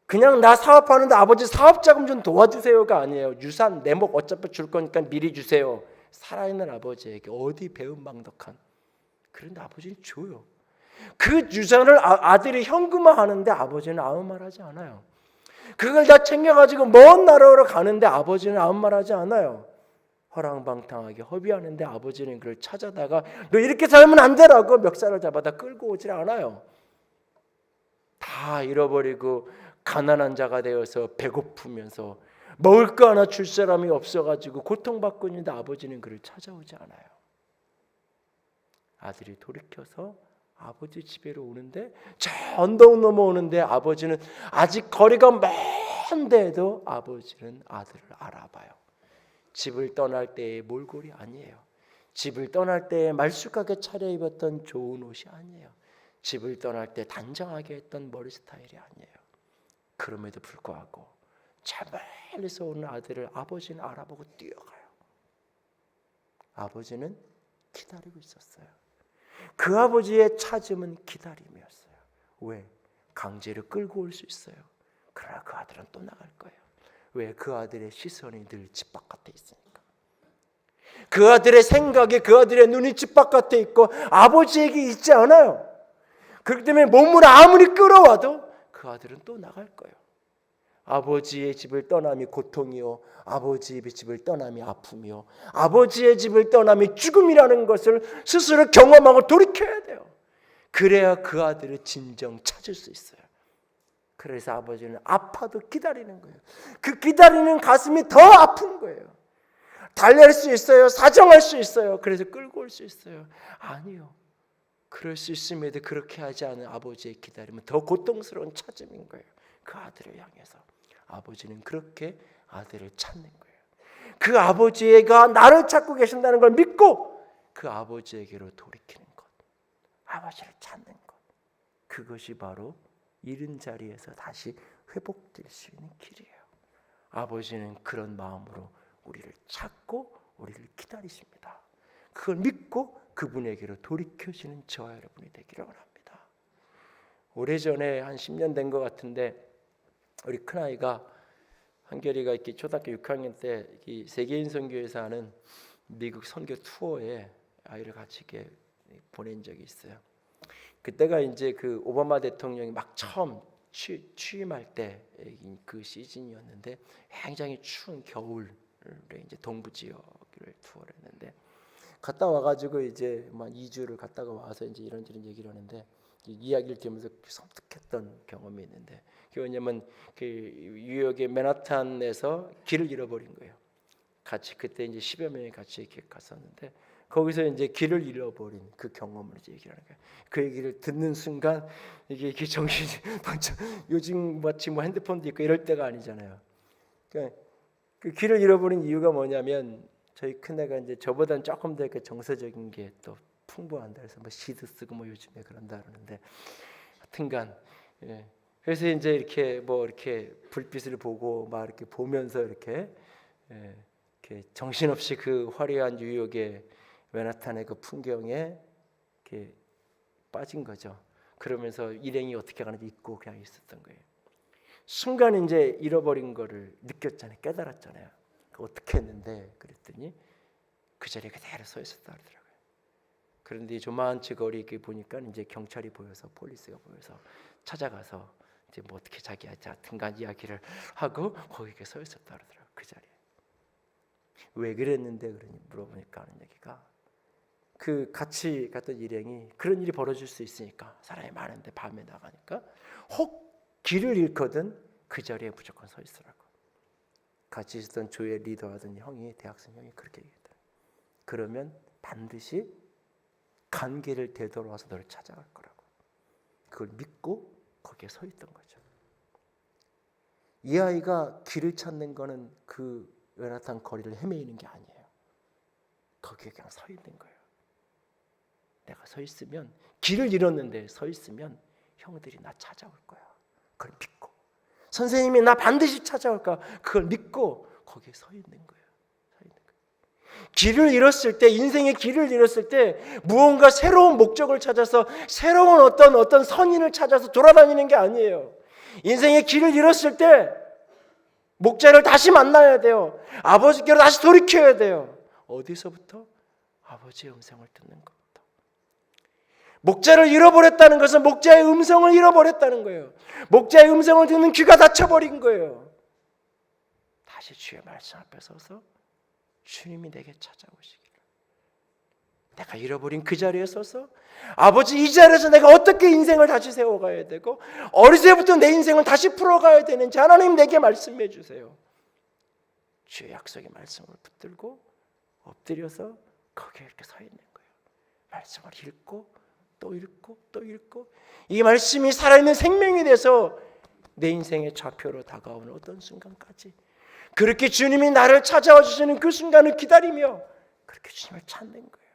그냥 나 사업하는데 아버지 사업자금 좀 도와주세요가 아니에요. 유산 내 목 어차피 줄 거니까 미리 주세요. 살아있는 아버지에게 어디 배은망덕한 그런데 아버지는 줘요. 그 유산을 아들이 현금화하는데 아버지는 아무 말하지 않아요. 그걸 다 챙겨가지고 먼 나라로 가는데 아버지는 아무 말하지 않아요. 허랑방탕하게 허비하는데 아버지는 그걸 찾아다가 너 이렇게 살면 안 되라고 멱살을 잡아다 끌고 오질 않아요. 다 잃어버리고 가난한 자가 되어서 배고프면서 먹을 거 하나 줄 사람이 없어가지고 고통받고 있는데 아버지는 그를 찾아오지 않아요. 아들이 돌이켜서 아버지 집에로 오는데 저 언덕 넘어오는데 아버지는 아직 거리가 먼데도 아버지는 아들을 알아봐요. 집을 떠날 때의 몰골이 아니에요. 집을 떠날 때에 말쑥하게 차려입었던 좋은 옷이 아니에요. 집을 떠날 때 단정하게 했던 머리 스타일이 아니에요. 그럼에도 불구하고 저 멀리서 오는 아들을 아버지는 알아보고 뛰어가요. 아버지는 기다리고 있었어요. 그 아버지의 찾음은 기다림이었어요. 왜? 강제로 끌고 올 수 있어요. 그러나 그 아들은 또 나갈 거예요. 왜? 그 아들의 시선이 늘 집 바깥에 있으니까. 그 아들의 생각에 그 아들의 눈이 집 바깥에 있고 아버지에게 있지 않아요. 그렇기 때문에 몸을 아무리 끌어와도 그 아들은 또 나갈 거예요. 아버지의 집을 떠남이 고통이요, 아버지의 집을 떠남이 아픔이요, 아버지의 집을 떠남이 죽음이라는 것을 스스로 경험하고 돌이켜야 돼요. 그래야 그 아들을 진정 찾을 수 있어요. 그래서 아버지는 아파도 기다리는 거예요. 그 기다리는 가슴이 더 아픈 거예요. 달랠 수 있어요, 사정할 수 있어요, 그래서 끌고 올 수 있어요. 아니요, 그럴 수 있음에도 그렇게 하지 않은 아버지의 기다림은 더 고통스러운 찾음인 거예요. 그 아들을 향해서 아버지는 그렇게 아들을 찾는 거예요. 그 아버지가 나를 찾고 계신다는 걸 믿고 그 아버지에게로 돌이키는 것, 아버지를 찾는 것, 그것이 바로 잃은 자리에서 다시 회복될 수 있는 길이에요. 아버지는 그런 마음으로 우리를 찾고 우리를 기다리십니다. 그걸 믿고 그분에게로 돌이켜지는 저와 여러분이 되기를 원합니다. 오래전에 한 10년 된 것 같은데 우리 큰아이가 한결이가 이렇게 초등학교 6학년 때 이 세계인 선교에서 하는 미국 선교 투어에 아이를 같이 이렇게 보낸 적이 있어요. 그때가 이제 그 오바마 대통령이 막 처음 취임할 때 그 시즌이었는데 굉장히 추운 겨울에 이제 동부 지역을 투어를 했는데 갔다 와가지고 이제 막 2주를 갔다가 와서 이제 이런저런 얘기를 하는데 이야기를 들으면서 섬뜩했던 경험이 있는데 그게 뭐냐면 그 뉴욕의 맨하탄에서 길을 잃어버린 거예요. 같이 그때 이제 10여 명이 같이 이렇게 갔었는데 거기서 이제 길을 잃어버린 그 경험을 이제 얘기를 하는 거예요. 그 얘기를 듣는 순간 이게 정신이 번쩍, 요즘 마치 뭐 핸드폰도 있고 이럴 때가 아니잖아요. 그러니까 그 길을 잃어버린 이유가 뭐냐면 저희 큰애가 이제 저보다는 조금 더 이렇게 정서적인 게 또 풍부한다 해서 뭐 시도 쓰고 뭐 요즘에 그런다 그러는데 하여튼간 그래서 이제 이렇게 뭐 이렇게 불빛을 보고 막 이렇게 보면서 이렇게 정신없이 그 화려한 뉴욕의 맨하탄의 그 풍경에 이렇게 빠진 거죠. 그러면서 일행이 어떻게 가는지 잊고 그냥 있었던 거예요. 순간 이제 잃어버린 거를 느꼈잖아요. 깨달았잖아요. 어떻게 했는데 그랬더니 그 자리에 그대로 서 있었다 그러더라고요. 그런데 조만치 거리 이렇게 보니까 이제 경찰이 보여서 폴리스가 보여서 찾아가서 이제 뭐 어떻게 자기한테 하여튼간 이야기를 하고 거기 서 있었다 그러더라고요. 그 자리에. 왜 그랬는데 그러니 물어보니까 하는 얘기가 그 같이 갔던 일행이 그런 일이 벌어질 수 있으니까 사람이 많은데 밤에 나가니까 혹 길을 잃거든 그 자리에 무조건 서 있으라고. 같이 있었던 조의 리더하던 형이 대학생 형이 그렇게 얘기했다. 그러면 반드시 간 길을 되돌아와서 너를 찾아갈 거라고. 그걸 믿고 거기에 서 있던 거죠. 이 아이가 길을 찾는 거는 그 맨하탄 거리를 헤매이는 게 아니에요. 거기에 그냥 서 있는 거예요. 내가 서 있으면 길을 잃었는데 서 있으면 형들이 나 찾아올 거야. 그걸 믿고 선생님이 나 반드시 찾아올까 그걸 믿고 거기에 서 있는 거예요. 길을 잃었을 때 인생의 길을 잃었을 때 무언가 새로운 목적을 찾아서 새로운 어떤 선인을 찾아서 돌아다니는 게 아니에요. 인생의 길을 잃었을 때 목자를 다시 만나야 돼요. 아버지께로 다시 돌이켜야 돼요. 어디서부터? 아버지의 음성을 듣는 것부터. 목자를 잃어버렸다는 것은 목자의 음성을 잃어버렸다는 거예요. 목자의 음성을 듣는 귀가 닫혀버린 거예요. 다시 주의 말씀 앞에 서서 주님이 내게 찾아오시기를. 내가 잃어버린 그 자리에 서서 아버지 이 자리에서 내가 어떻게 인생을 다시 세워가야 되고 어릴 때부터 내 인생을 다시 풀어가야 되는지 하나님 내게 말씀해 주세요. 주의 약속의 말씀을 붙들고 엎드려서 거기에 이렇게 서 있는 거예요. 말씀을 읽고 또 읽고 또 읽고 이 말씀이 살아있는 생명이 돼서 내 인생의 좌표로 다가오는 어떤 순간까지 그렇게 주님이 나를 찾아와 주시는 그 순간을 기다리며 그렇게 주님을 찾는 거예요.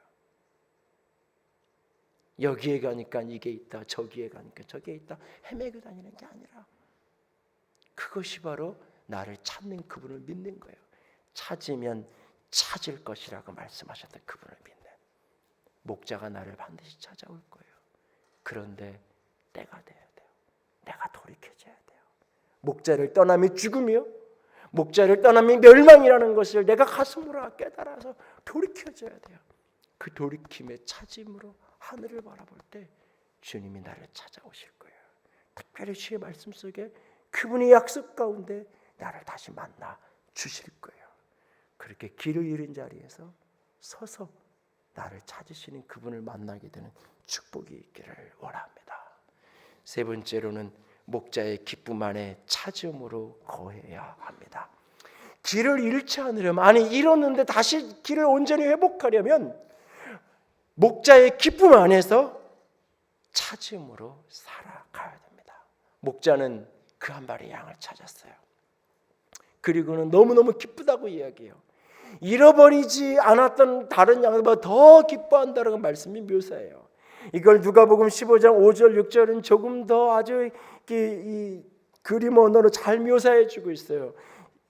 여기에 가니까 이게 있다, 저기에 가니까 저기에 있다 헤매고 다니는 게 아니라 그것이 바로 나를 찾는 그분을 믿는 거예요. 찾으면 찾을 것이라고 말씀하셨던 그분을 믿는, 목자가 나를 반드시 찾아올 거예요. 그런데 때가 돼야 돼요. 내가 돌이켜져야 돼요. 목자를 떠남이 죽음이요, 목자를 떠남이 멸망이라는 것을 내가 가슴으로 깨달아서 돌이켜져야 돼요. 그 돌이킴의 찾음으로 하늘을 바라볼 때 주님이 나를 찾아오실 거예요. 특별히 주의 말씀 속에 그분의 약속 가운데 나를 다시 만나 주실 거예요. 그렇게 길을 잃은 자리에서 서서 나를 찾으시는 그분을 만나게 되는 축복이 있기를 원합니다. 세 번째로는 목자의 기쁨 안에 찾음으로 거해야 합니다. 길을 잃지 않으려면, 아니 잃었는데 다시 길을 온전히 회복하려면 목자의 기쁨 안에서 찾음으로 살아가야 됩니다. 목자는 그 한 마리 양을 찾았어요. 그리고는 너무너무 기쁘다고 이야기해요. 잃어버리지 않았던 다른 양보다 더 기뻐한다라는 말씀이 묘사해요. 이걸 누가복음 15장 5절 6절은 조금 더 아주 이 그림 언어로 잘 묘사해 주고 있어요.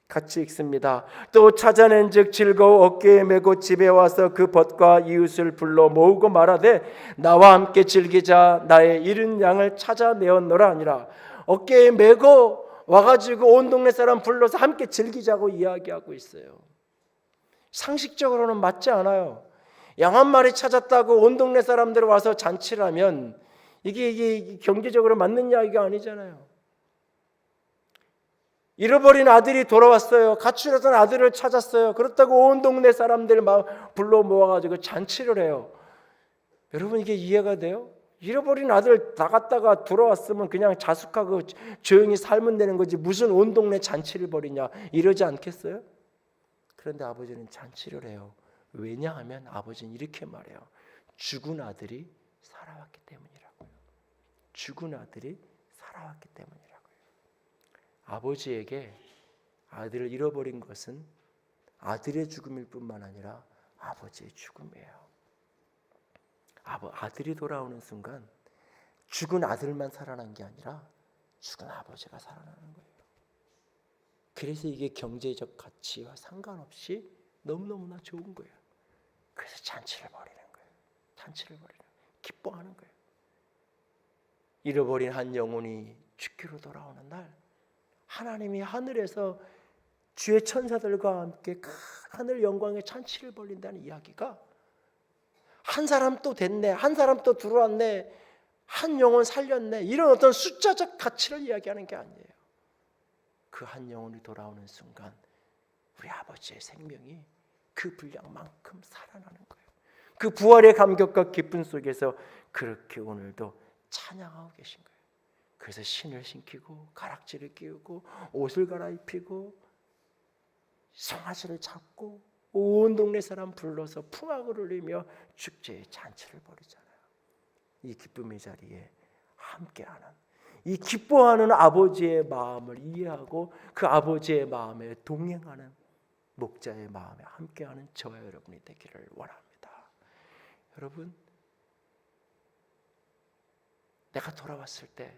같이 읽습니다. 또 찾아낸즉 즐거워 어깨에 메고 집에 와서 그 벗과 이웃을 불러 모으고 말하되 나와 함께 즐기자, 나의 잃은 양을 찾아내었노라 하니라. 어깨에 메고 와가지고 온 동네 사람 불러서 함께 즐기자고 이야기하고 있어요. 상식적으로는 맞지 않아요. 양 한 마리 찾았다고 온 동네 사람들 와서 잔치를 하면 이게 경제적으로 맞는 이야기가 아니잖아요. 잃어버린 아들이 돌아왔어요. 가출했던 아들을 찾았어요. 그렇다고 온 동네 사람들 불러 모아가지고 잔치를 해요. 여러분, 이게 이해가 돼요? 잃어버린 아들 나갔다가 돌아왔으면 그냥 자숙하고 조용히 살면 되는 거지, 무슨 온 동네 잔치를 벌이냐, 이러지 않겠어요? 그런데 아버지는 잔치를 해요. 왜냐하면 아버지는 이렇게 말해요. 죽은 아들이 살아왔기 때문이라고요. 죽은 아들이 살아왔기 때문이라고요. 아버지에게 아들을 잃어버린 것은 아들의 죽음일 뿐만 아니라 아버지의 죽음이에요. 아들이 돌아오는 순간 죽은 아들만 살아난 게 아니라 죽은 아버지가 살아나는 거예요. 그래서 이게 경제적 가치와 상관없이 너무너무나 좋은 거예요. 그래서 잔치를 벌이는 거예요. 잔치를 벌이는 거예요. 기뻐하는 거예요. 잃어버린 한 영혼이 죽기로 돌아오는 날, 하나님이 하늘에서 주의 천사들과 함께 큰 하늘 영광의 잔치를 벌린다는 이야기가, 한 사람 또 됐네, 한 사람 또 들어왔네, 한 영혼 살렸네, 이런 어떤 숫자적 가치를 이야기하는 게 아니에요. 그 한 영혼이 돌아오는 순간 우리 아버지의 생명이 그 분량만큼 살아나는 거예요. 그 부활의 감격과 기쁨 속에서 그렇게 오늘도 찬양하고 계신 거예요. 그래서 신을 신기고 가락지를 끼우고 옷을 갈아입히고 송아지를 잡고 온 동네 사람 불러서 풍악을 울리며 축제의 잔치를 벌이잖아요. 이 기쁨의 자리에 함께하는, 이 기뻐하는 아버지의 마음을 이해하고 그 아버지의 마음에 동행하는 목자의 마음에 함께하는 저와 여러분이 되기를 원합니다. 여러분, 내가 돌아왔을 때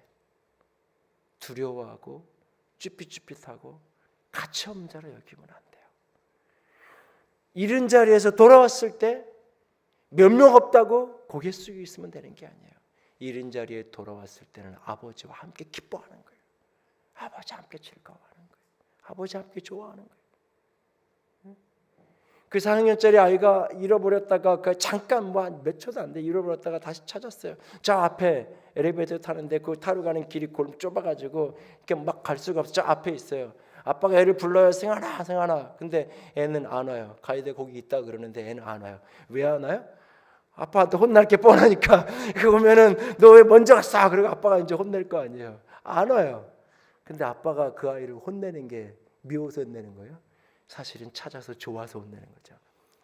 두려워하고 쭈삣쭈삣하고 가치없는 자로 여기면 안 돼요. 잃은 자리에서 돌아왔을 때 몇 명 없다고 고개 숙이고 있으면 되는 게 아니에요. 잃은 자리에 돌아왔을 때는 아버지와 함께 기뻐하는 거예요. 아버지와 함께 즐거워하는 거예요. 아버지와 함께 좋아하는 거예요. 그 4학년짜리 아이가 잃어버렸다가 잠깐 몇 초도 안 돼 잃어버렸다가 다시 찾았어요. 저 앞에 엘리베이터 타는데 그 타러 가는 길이 좁아가지고 이렇게 막 갈 수가 없어. 저 앞에 있어요. 아빠가 애를 불러요. 승환아, 승환아. 근데 애는 안 와요. 가이드 거기 있다 그러는데 애는 안 와요. 왜 안 와요? 아빠한테 혼날 게 뻔하니까. 그러면은 너 왜 먼저 갔어? 그리고 아빠가 이제 혼낼 거 아니에요. 안 와요. 근데 아빠가 그 아이를 혼내는 게 미워서 혼내는 거예요? 사실은 찾아서 좋아서 혼내는 거죠.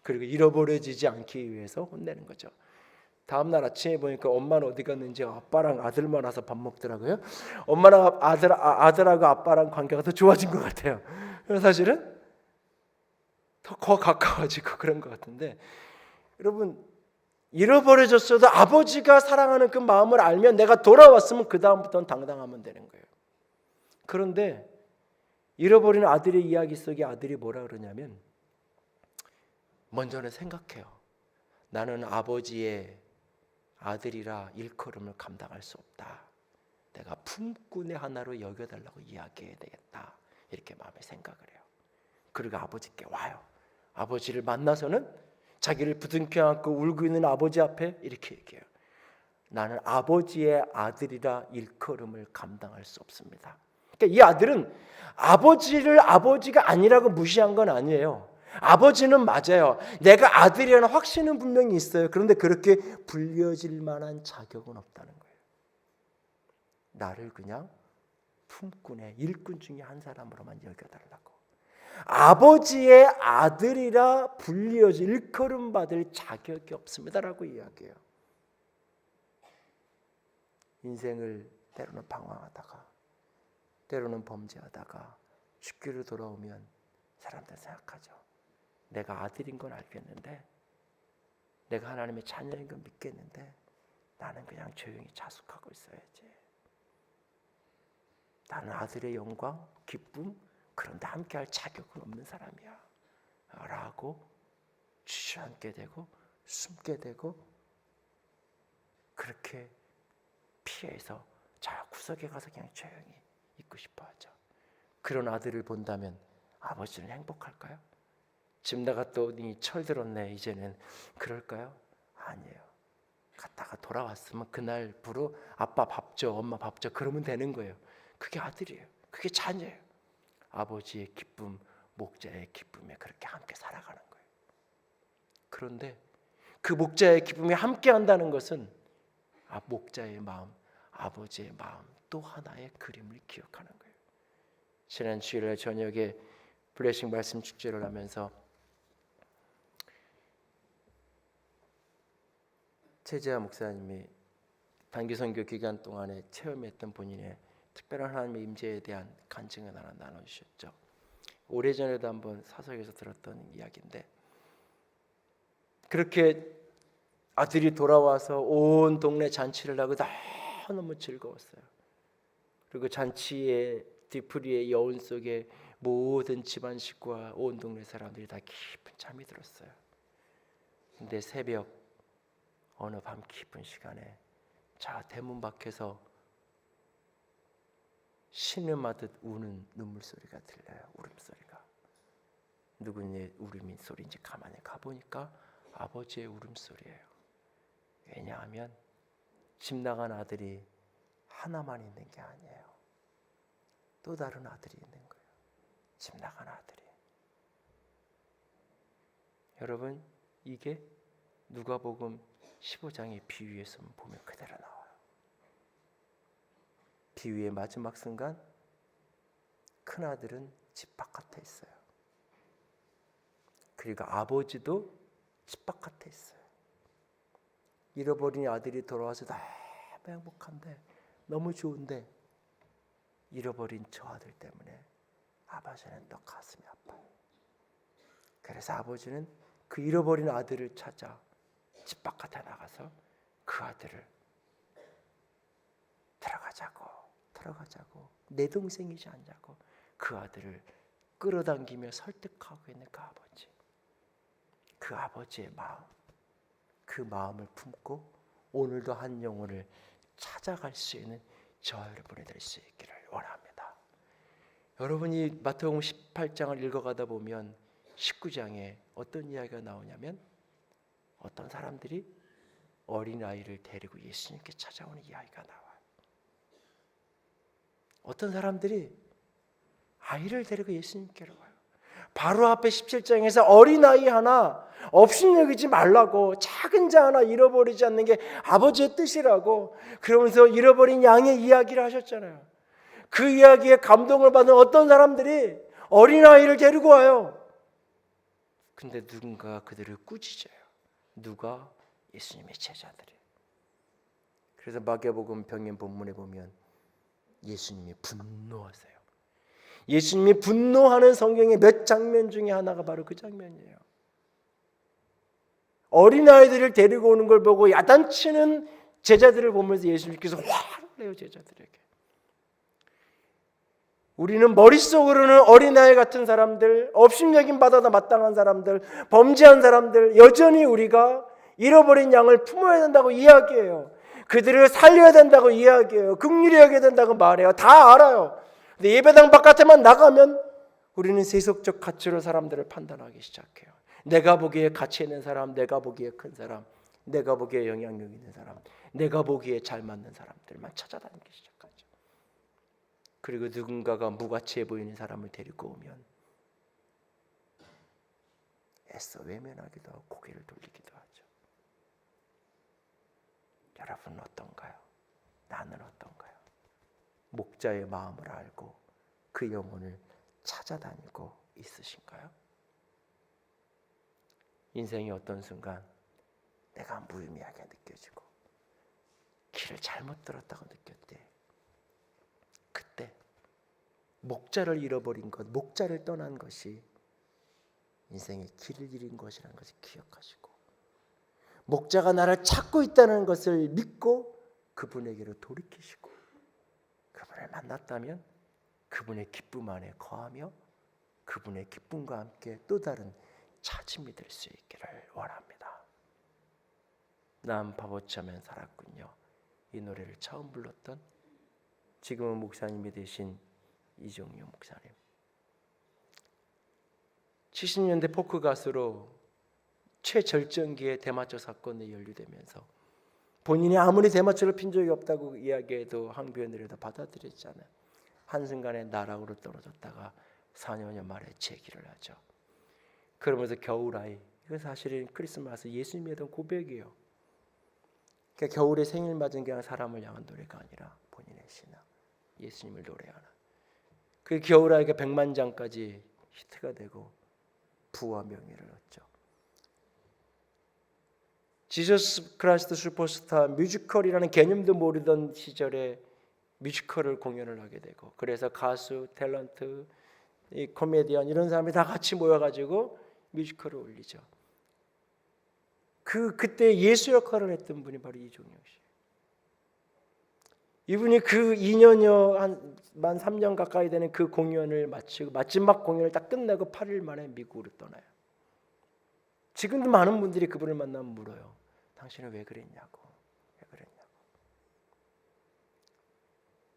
그리고 잃어버려지지 않기 위해서 혼내는 거죠. 다음날 아침에 보니까 엄마는 어디 갔는지 아빠랑 아들만 와서 밥 먹더라고요. 엄마랑 아들하고 아빠랑 관계가 더 좋아진 것 같아요. 사실은 더 가까워지고 그런 것 같은데, 여러분, 잃어버려졌어도 아버지가 사랑하는 그 마음을 알면 내가 돌아왔으면 그 다음부터는 당당하면 되는 거예요. 그런데 잃어버린 아들의 이야기 속에 아들이 뭐라 그러냐면 먼저는 생각해요. 나는 아버지의 아들이라 일컬음을 감당할 수 없다. 내가 품꾼의 하나로 여겨달라고 이야기해야 되겠다. 이렇게 마음에 생각을 해요. 그리고 아버지께 와요. 아버지를 만나서는 자기를 부둥켜 안고 울고 있는 아버지 앞에 이렇게 얘기해요. 나는 아버지의 아들이라 일컬음을 감당할 수 없습니다. 그러니까 이 아들은 아버지를 아버지가 아니라고 무시한 건 아니에요. 아버지는 맞아요. 내가 아들이라는 확신은 분명히 있어요. 그런데 그렇게 불려질 만한 자격은 없다는 거예요. 나를 그냥 품꾼의 일꾼 중에 한 사람으로만 여겨달라고. 아버지의 아들이라 불려질 일컬음 받을 자격이 없습니다라고 이야기해요. 인생을 때로는 방황하다가 때로는 범죄하다가 죽기로 돌아오면 사람들은 생각하죠. 내가 아들인 건 알겠는데, 내가 하나님의 자녀인 건 믿겠는데 나는 그냥 조용히 자숙하고 있어야지. 나는 아들의 영광, 기쁨, 그런데 함께할 자격은 없는 사람이야 라고 주저앉게 되고 숨게 되고 그렇게 피해서 저 구석에 가서 그냥 조용히 있고 싶어 하죠. 그런 아들을 본다면 아버지는 행복할까요? 집 나갔더니 철들었네 이제는 그럴까요? 아니에요. 갔다가 돌아왔으면 그날부로 아빠 밥 줘, 엄마 밥 줘 그러면 되는 거예요. 그게 아들이에요. 그게 자녀예요. 아버지의 기쁨, 목자의 기쁨에 그렇게 함께 살아가는 거예요. 그런데 그 목자의 기쁨에 함께 한다는 것은 목자의 마음, 아버지의 마음 또 하나의 그림을 기억하는 거예요. 지난 주일날 저녁에 블레싱 말씀 축제를 하면서 최재하 목사님이 단기 선교 기간 동안에 체험했던 본인의 특별한 하나님의 임재에 대한 간증을 하나 나눠주셨죠. 오래전에도 한번 사석에서 들었던 이야기인데 그렇게 아들이 돌아와서 온 동네 잔치를 하고 너무 즐거웠어요. 그리고 잔치의 뒤풀이의 여운 속에 모든 집안 식구와 온 동네 사람들이 다 깊은 잠이 들었어요. 근데 새벽 어느 밤 깊은 시간에 저 대문 밖에서 신음하듯 우는 눈물 소리가 들려요. 울음소리가. 누구의 울음 소리인지 가만히 가보니까 아버지의 울음소리예요. 왜냐하면 집 나간 아들이 하나만 있는 게 아니에요. 또 다른 아들이 있는 거예요. 집 나간 아들이. 여러분 이게 누가복음 15장의 비유에서 보면 그대로 나와요. 비유의 마지막 순간 큰 아들은 집 바깥에 있어요. 그리고 아버지도 집 바깥에 있어요. 잃어버린 아들이 돌아와서 너무 행복한데 너무 좋은데 잃어버린 저 아들 때문에 아버지는 또 가슴이 아파요. 그래서 아버지는 그 잃어버린 아들을 찾아 집 바깥에 나가서 그 아들을 들어가자고 내 동생이지 않냐고 그 아들을 끌어당기며 설득하고 있는 그 아버지. 그 아버지의 마음, 그 마음을 품고 오늘도 한 영혼을 찾아갈 수 있는 저와 여러분이 될 수 있기를 원합니다. 여러분이 마태복음 18장을 읽어가다 보면 19장에 어떤 이야기가 나오냐면 어떤 사람들이 어린아이를 데리고 예수님께 찾아오는 이야기가 나와요. 어떤 사람들이 아이를 데리고 예수님께로 와요. 바로 앞에 17장에서 어린아이 하나 없이 여기지 말라고, 작은 자 하나 잃어버리지 않는 게 아버지의 뜻이라고 그러면서 잃어버린 양의 이야기를 하셨잖아요. 그 이야기에 감동을 받은 어떤 사람들이 어린아이를 데리고 와요. 근데 누군가 그들을 꾸짖어요. 누가? 예수님의 제자들이. 그래서 마태복음 병행 본문에 보면 예수님이 분노하세요. 예수님이 분노하는 성경의 몇 장면 중에 하나가 바로 그 장면이에요. 어린아이들을 데리고 오는 걸 보고 야단치는 제자들을 보면서 예수님께서 화를 내요. 제자들에게. 우리는 머릿속으로는 어린아이 같은 사람들, 업신여김 받아도 마땅한 사람들, 범죄한 사람들, 여전히 우리가 잃어버린 양을 품어야 된다고 이야기해요. 그들을 살려야 된다고 이야기해요. 긍휼히 여겨야 된다고 말해요. 다 알아요. 근데 예배당 바깥에만 나가면 우리는 세속적 가치로 사람들을 판단하기 시작해요. 내가 보기에 가치 있는 사람, 내가 보기에 큰 사람, 내가 보기에 영향력 있는 사람, 내가 보기에 잘 맞는 사람들만 찾아다니기 시작하죠. 그리고 누군가가 무가치해 보이는 사람을 데리고 오면 애써 외면하기도 하고 고개를 돌리기도 하죠. 여러분은 어떤가요? 나는 어떤가요? 목자의 마음을 알고 그 영혼을 찾아다니고 있으신가요? 인생이 어떤 순간 내가 무의미하게 느껴지고 길을 잘못 들었다고 느꼈대. 그때 목자를 잃어버린 것, 목자를 떠난 것이 인생의 길을 잃은 것이라는 것을 기억하시고, 목자가 나를 찾고 있다는 것을 믿고 그분에게로 돌이키시고, 그분을 만났다면 그분의 기쁨 안에 거하며 그분의 기쁨과 함께 또 다른 찾음이 될 수 있기를 원합니다. 난 바보처럼 살았군요. 이 노래를 처음 불렀던 지금은 목사님이 되신 이종용 목사님. 70년대 포크 가수로 최절정기에 대마초 사건이 연루되면서 본인이 아무리 대마초를 핀 적이 없다고 이야기해도 항변을해도 받아들였잖아요. 한순간에 나락으로 떨어졌다가 4년 만에 재기를 하죠. 그러면서 겨울아이, 이거 사실은 크리스마스 예수님에 대한 고백이에요. 그러니까 겨울에 생일 맞은 그냥 사람을 향한 노래가 아니라 본인의 신앙, 예수님을 노래하는 그 겨울아이가 100만 장까지 히트가 되고 부와 명예를 얻죠. 지저스 크라이스트 슈퍼스타 뮤지컬이라는 개념도 모르던 시절에 뮤지컬을 공연을 하게 되고, 그래서 가수, 탤런트, 이 코미디언 이런 사람이 다 같이 모여가지고 뮤지컬을 올리죠. 그때 예수 역할을 했던 분이 바로 이종용 씨. 이분이 그 2년여 만 3년 가까이 되는 그 공연을 마치고 마지막 공연을 딱 끝내고 8일 만에 미국으로 떠나요. 지금도 많은 분들이 그분을 만나면 물어요. 당신은 왜 그랬냐고. 왜 그랬냐고.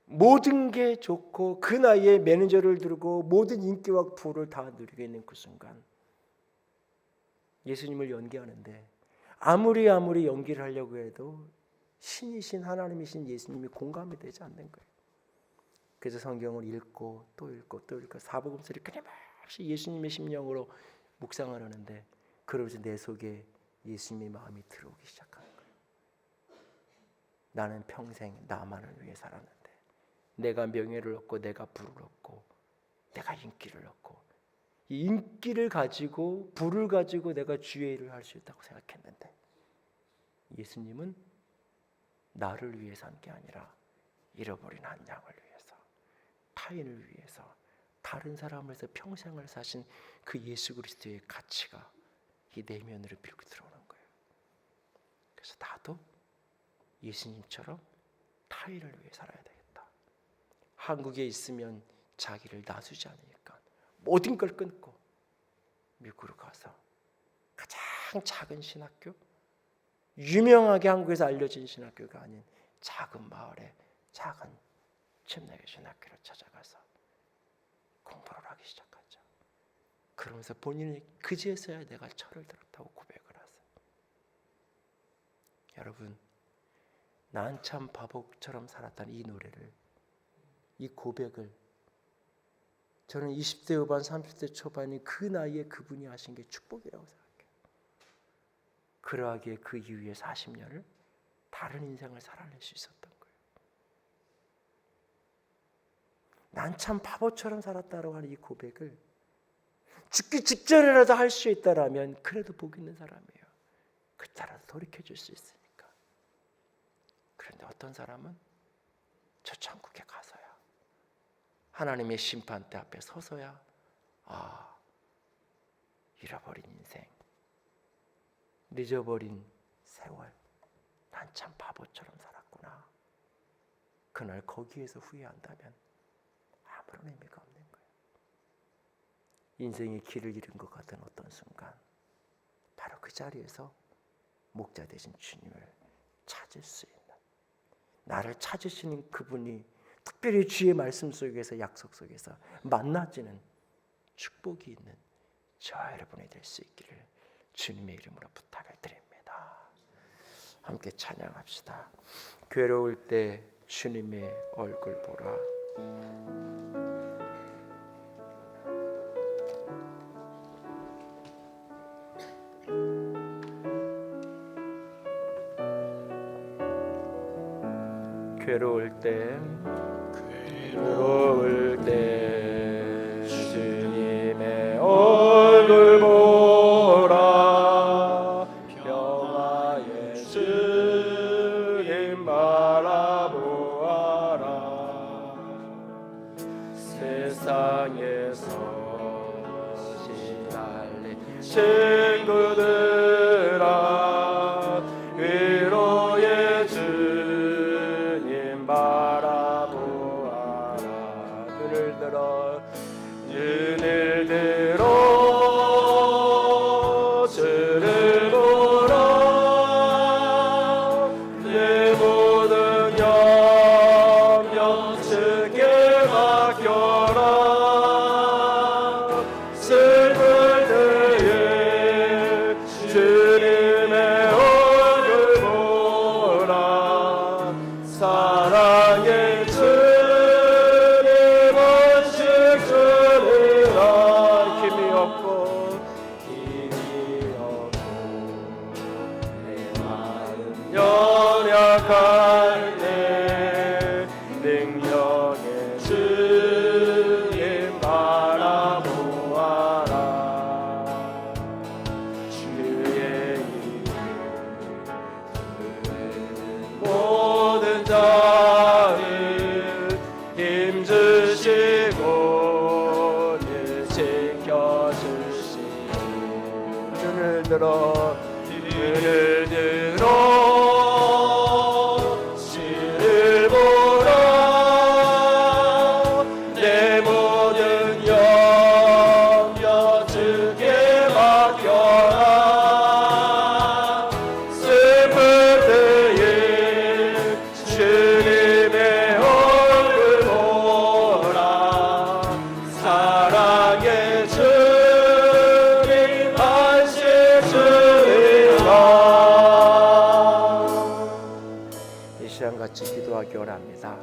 모든 게 좋고 그 나이에 매니저를 두르고 모든 인기와 부를 다 누리고 있는 그 순간 예수님을 연기하는데 아무리 연기를 하려고 해도 신이신 하나님이신 예수님이 공감이 되지 않는 거예요. 그래서 성경을 읽고 또 읽고 또 읽고 사복음서를 끊임없이 예수님의 심령으로 묵상을 하는데, 그러면서 내 속에 예수님의 마음이 들어오기 시작하는 거예요. 나는 평생 나만을 위해 살았는데 내가 명예를 얻고 내가 부를 얻고 내가 인기를 얻고 이 인기를 가지고 부를 가지고 내가 주의 일을 할 수 있다고 생각했는데 예수님은 나를 위해 산 게 아니라 잃어버린 한 양을 위해서, 타인을 위해서, 다른 사람을 위해서 평생을 사신 그 예수 그리스도의 가치가 이 내면으로 밀고 들어오는 거예요. 그래서 나도 예수님처럼 타인을 위해 살아야 되겠다. 한국에 있으면 자기를 놔주지 않으니까 모든 걸 끊고 미국으로 가서 가장 작은 신학교, 유명하게 한국에서 알려진 신학교가 아닌 작은 마을에 작은 침례교 신학교를 찾아가서 공부를 하기 시작하죠. 그러면서 본인이 그제서야 내가 철을 들었다고 고백을 하세요. 여러분, 난 참 바보처럼 살았다는 이 노래를, 이 고백을 저는 20대 후반 30대 초반인 그 나이에 그분이 하신 게 축복이라고 생각해요. 그러하기에 그 이후에 40년을 다른 인생을 살아낼 수 있었던 거예요. 난 참 바보처럼 살았다라고 하는 이 고백을 죽기 직전이라도 할 수 있다라면 그래도 복 있는 사람이에요. 그때라도 돌이켜줄 수 있으니까. 그런데 어떤 사람은 저 천국에 가서야, 하나님의 심판대 앞에 서서야 잃어버린 인생, 늦어버린 세월, 난 참 바보처럼 살았구나. 그날 거기에서 후회한다면 아무런 의미가 없는 거예요. 인생의 길을 잃은 것 같은 어떤 순간 바로 그 자리에서 목자 되신 주님을 찾을 수 있는, 나를 찾으시는 그분이 특별히 주의 말씀 속에서, 약속 속에서 만나지는 축복이 있는 저 여러분이 될 수 있기를 주님의 이름으로 부탁을 드립니다. 함께 찬양합시다. 괴로울 때 주님의 얼굴 보라. 괴로울 때 주님의 얼굴 보라. 평화의 주님 바라보아라. 세상에서 시달린 친구들아, 위로의 주님 바라보아라. 눈을 들어 주를 보라. 내 모든 염려 주께 맡겨라. 슬플 때에 주님의 얼굴 보라. 사랑의 주님 원식 주리라. 힘이 없고 내 마음 연약할 때 능력의 주님 바라보아라. 주의 이름 모든 자를 힘주시고 지켜주시고. 눈을 들어 주를 보라. 내 모든 염려 주께 맡겨라. 슬플 때에 주님의 얼굴 보라. 사랑의 주님 안식 주리라. 이 시간 같이 기도하기 원합니다.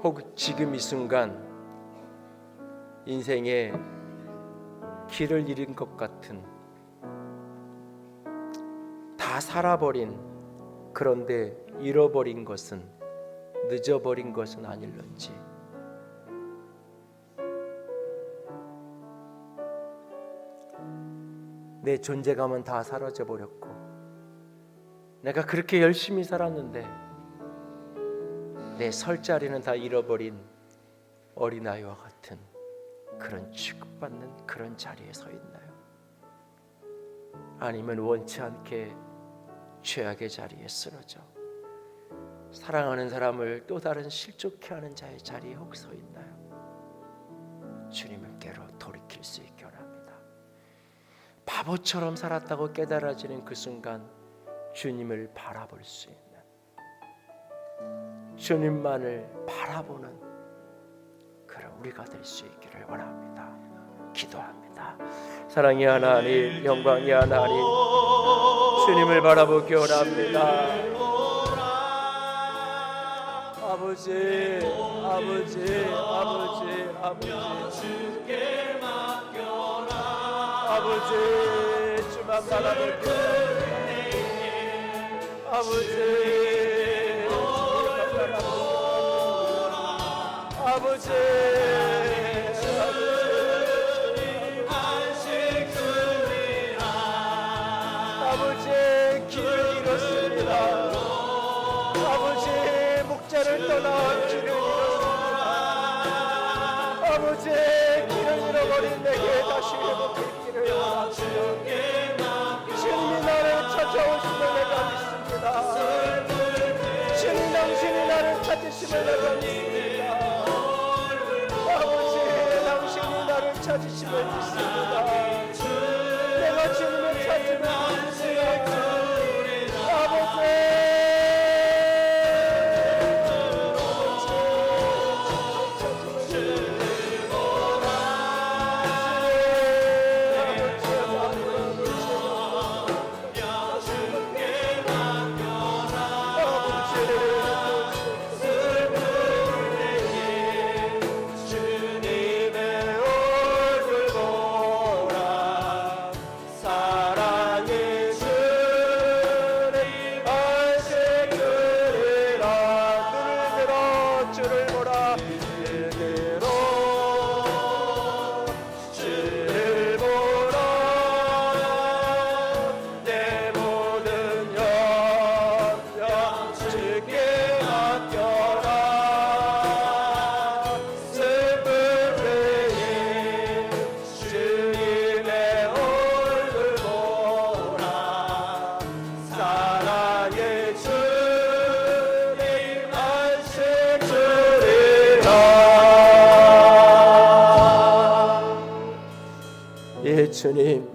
혹 지금 이 순간 인생의 길을 잃은 것 같은, 다 살아버린, 그런데 잃어버린 것은, 늦어버린 것은 아닐런지, 내 존재감은 다 사라져 버렸고 내가 그렇게 열심히 살았는데 내 설 자리는 다 잃어버린 어린아이와 같은 그런 취급받는 그런 자리에 서 있나요? 아니면 원치 않게 죄악의 자리에 쓰러져 사랑하는 사람을 또 다른 실족해 하는 자의 자리에 혹 서 있나요? 주님께로 돌이킬 수 있게 원합니다. 바보처럼 살았다고 깨달아지는 그 순간 주님을 바라볼 수 있는, 주님만을 바라보는 그런 우리가 될 수 있기를 원합니다. 기도합니다. 사랑의 하나님, 영광의 하나님, 주님을 바라보기 원합니다. 아버지, 아버지, 아버지, 아버지, 아버지, 주만 바라볼게. 아버지, 주만 바라볼게. 아버지, 아버지, 길을 잃었습니다. 아버지, 목자를 떠나 길을 잃었습니다. 아버지, 길을 잃어버린 내게 다시 회복했기를 원합니다. 주님이 나를 찾아오심을 내가 믿습니다. 주님 당신이 나를 찾으심을 내가 믿습니다. 찾으시면 믿습니다. 내가 주님을 찾으면 주님,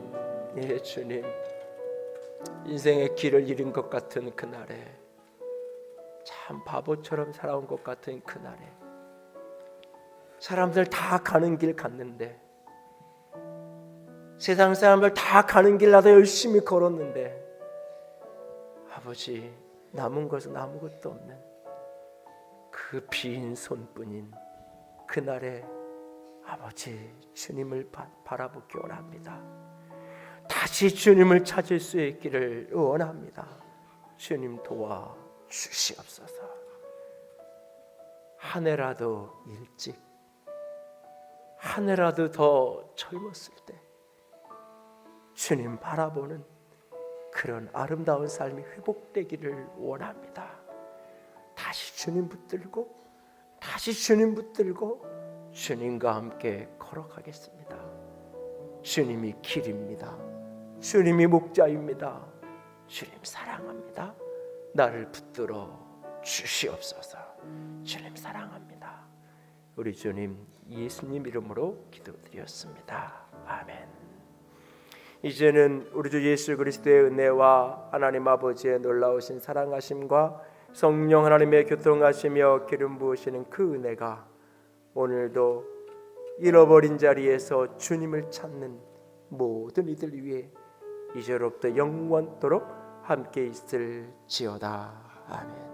예 주님, 인생의 길을 잃은 것 같은 그날에, 참 바보처럼 살아온 것 같은 그날에, 사람들 다 가는 길 갔는데, 세상 사람들 다 가는 길 나도 열심히 걸었는데, 아버지 남은 것은 아무것도 없는 그 빈 손뿐인 그날에 아버지 주님을 바라보기 원합니다. 다시 주님을 찾을 수 있기를 원합니다. 주님 도와 주시옵소서. 한 해라도 일찍, 한 해라도 더 젊었을 때 주님 바라보는 그런 아름다운 삶이 회복되기를 원합니다. 다시 주님 붙들고, 다시 주님 붙들고 주님과 함께 걸어가겠습니다. 주님이 길입니다. 주님이 목자입니다. 주님 사랑합니다. 나를 붙들어 주시옵소서. 주님 사랑합니다. 우리 주님 예수님 이름으로 기도드렸습니다. 아멘. 이제는 우리 주 예수 그리스도의 은혜와 하나님 아버지의 놀라우신 사랑하심과 성령 하나님의 교통하시며 기름 부으시는 그 은혜가 오늘도 잃어버린 자리에서 주님을 찾는 모든 이들 위해 이제로부터 영원토록 함께 있을지어다. 아멘.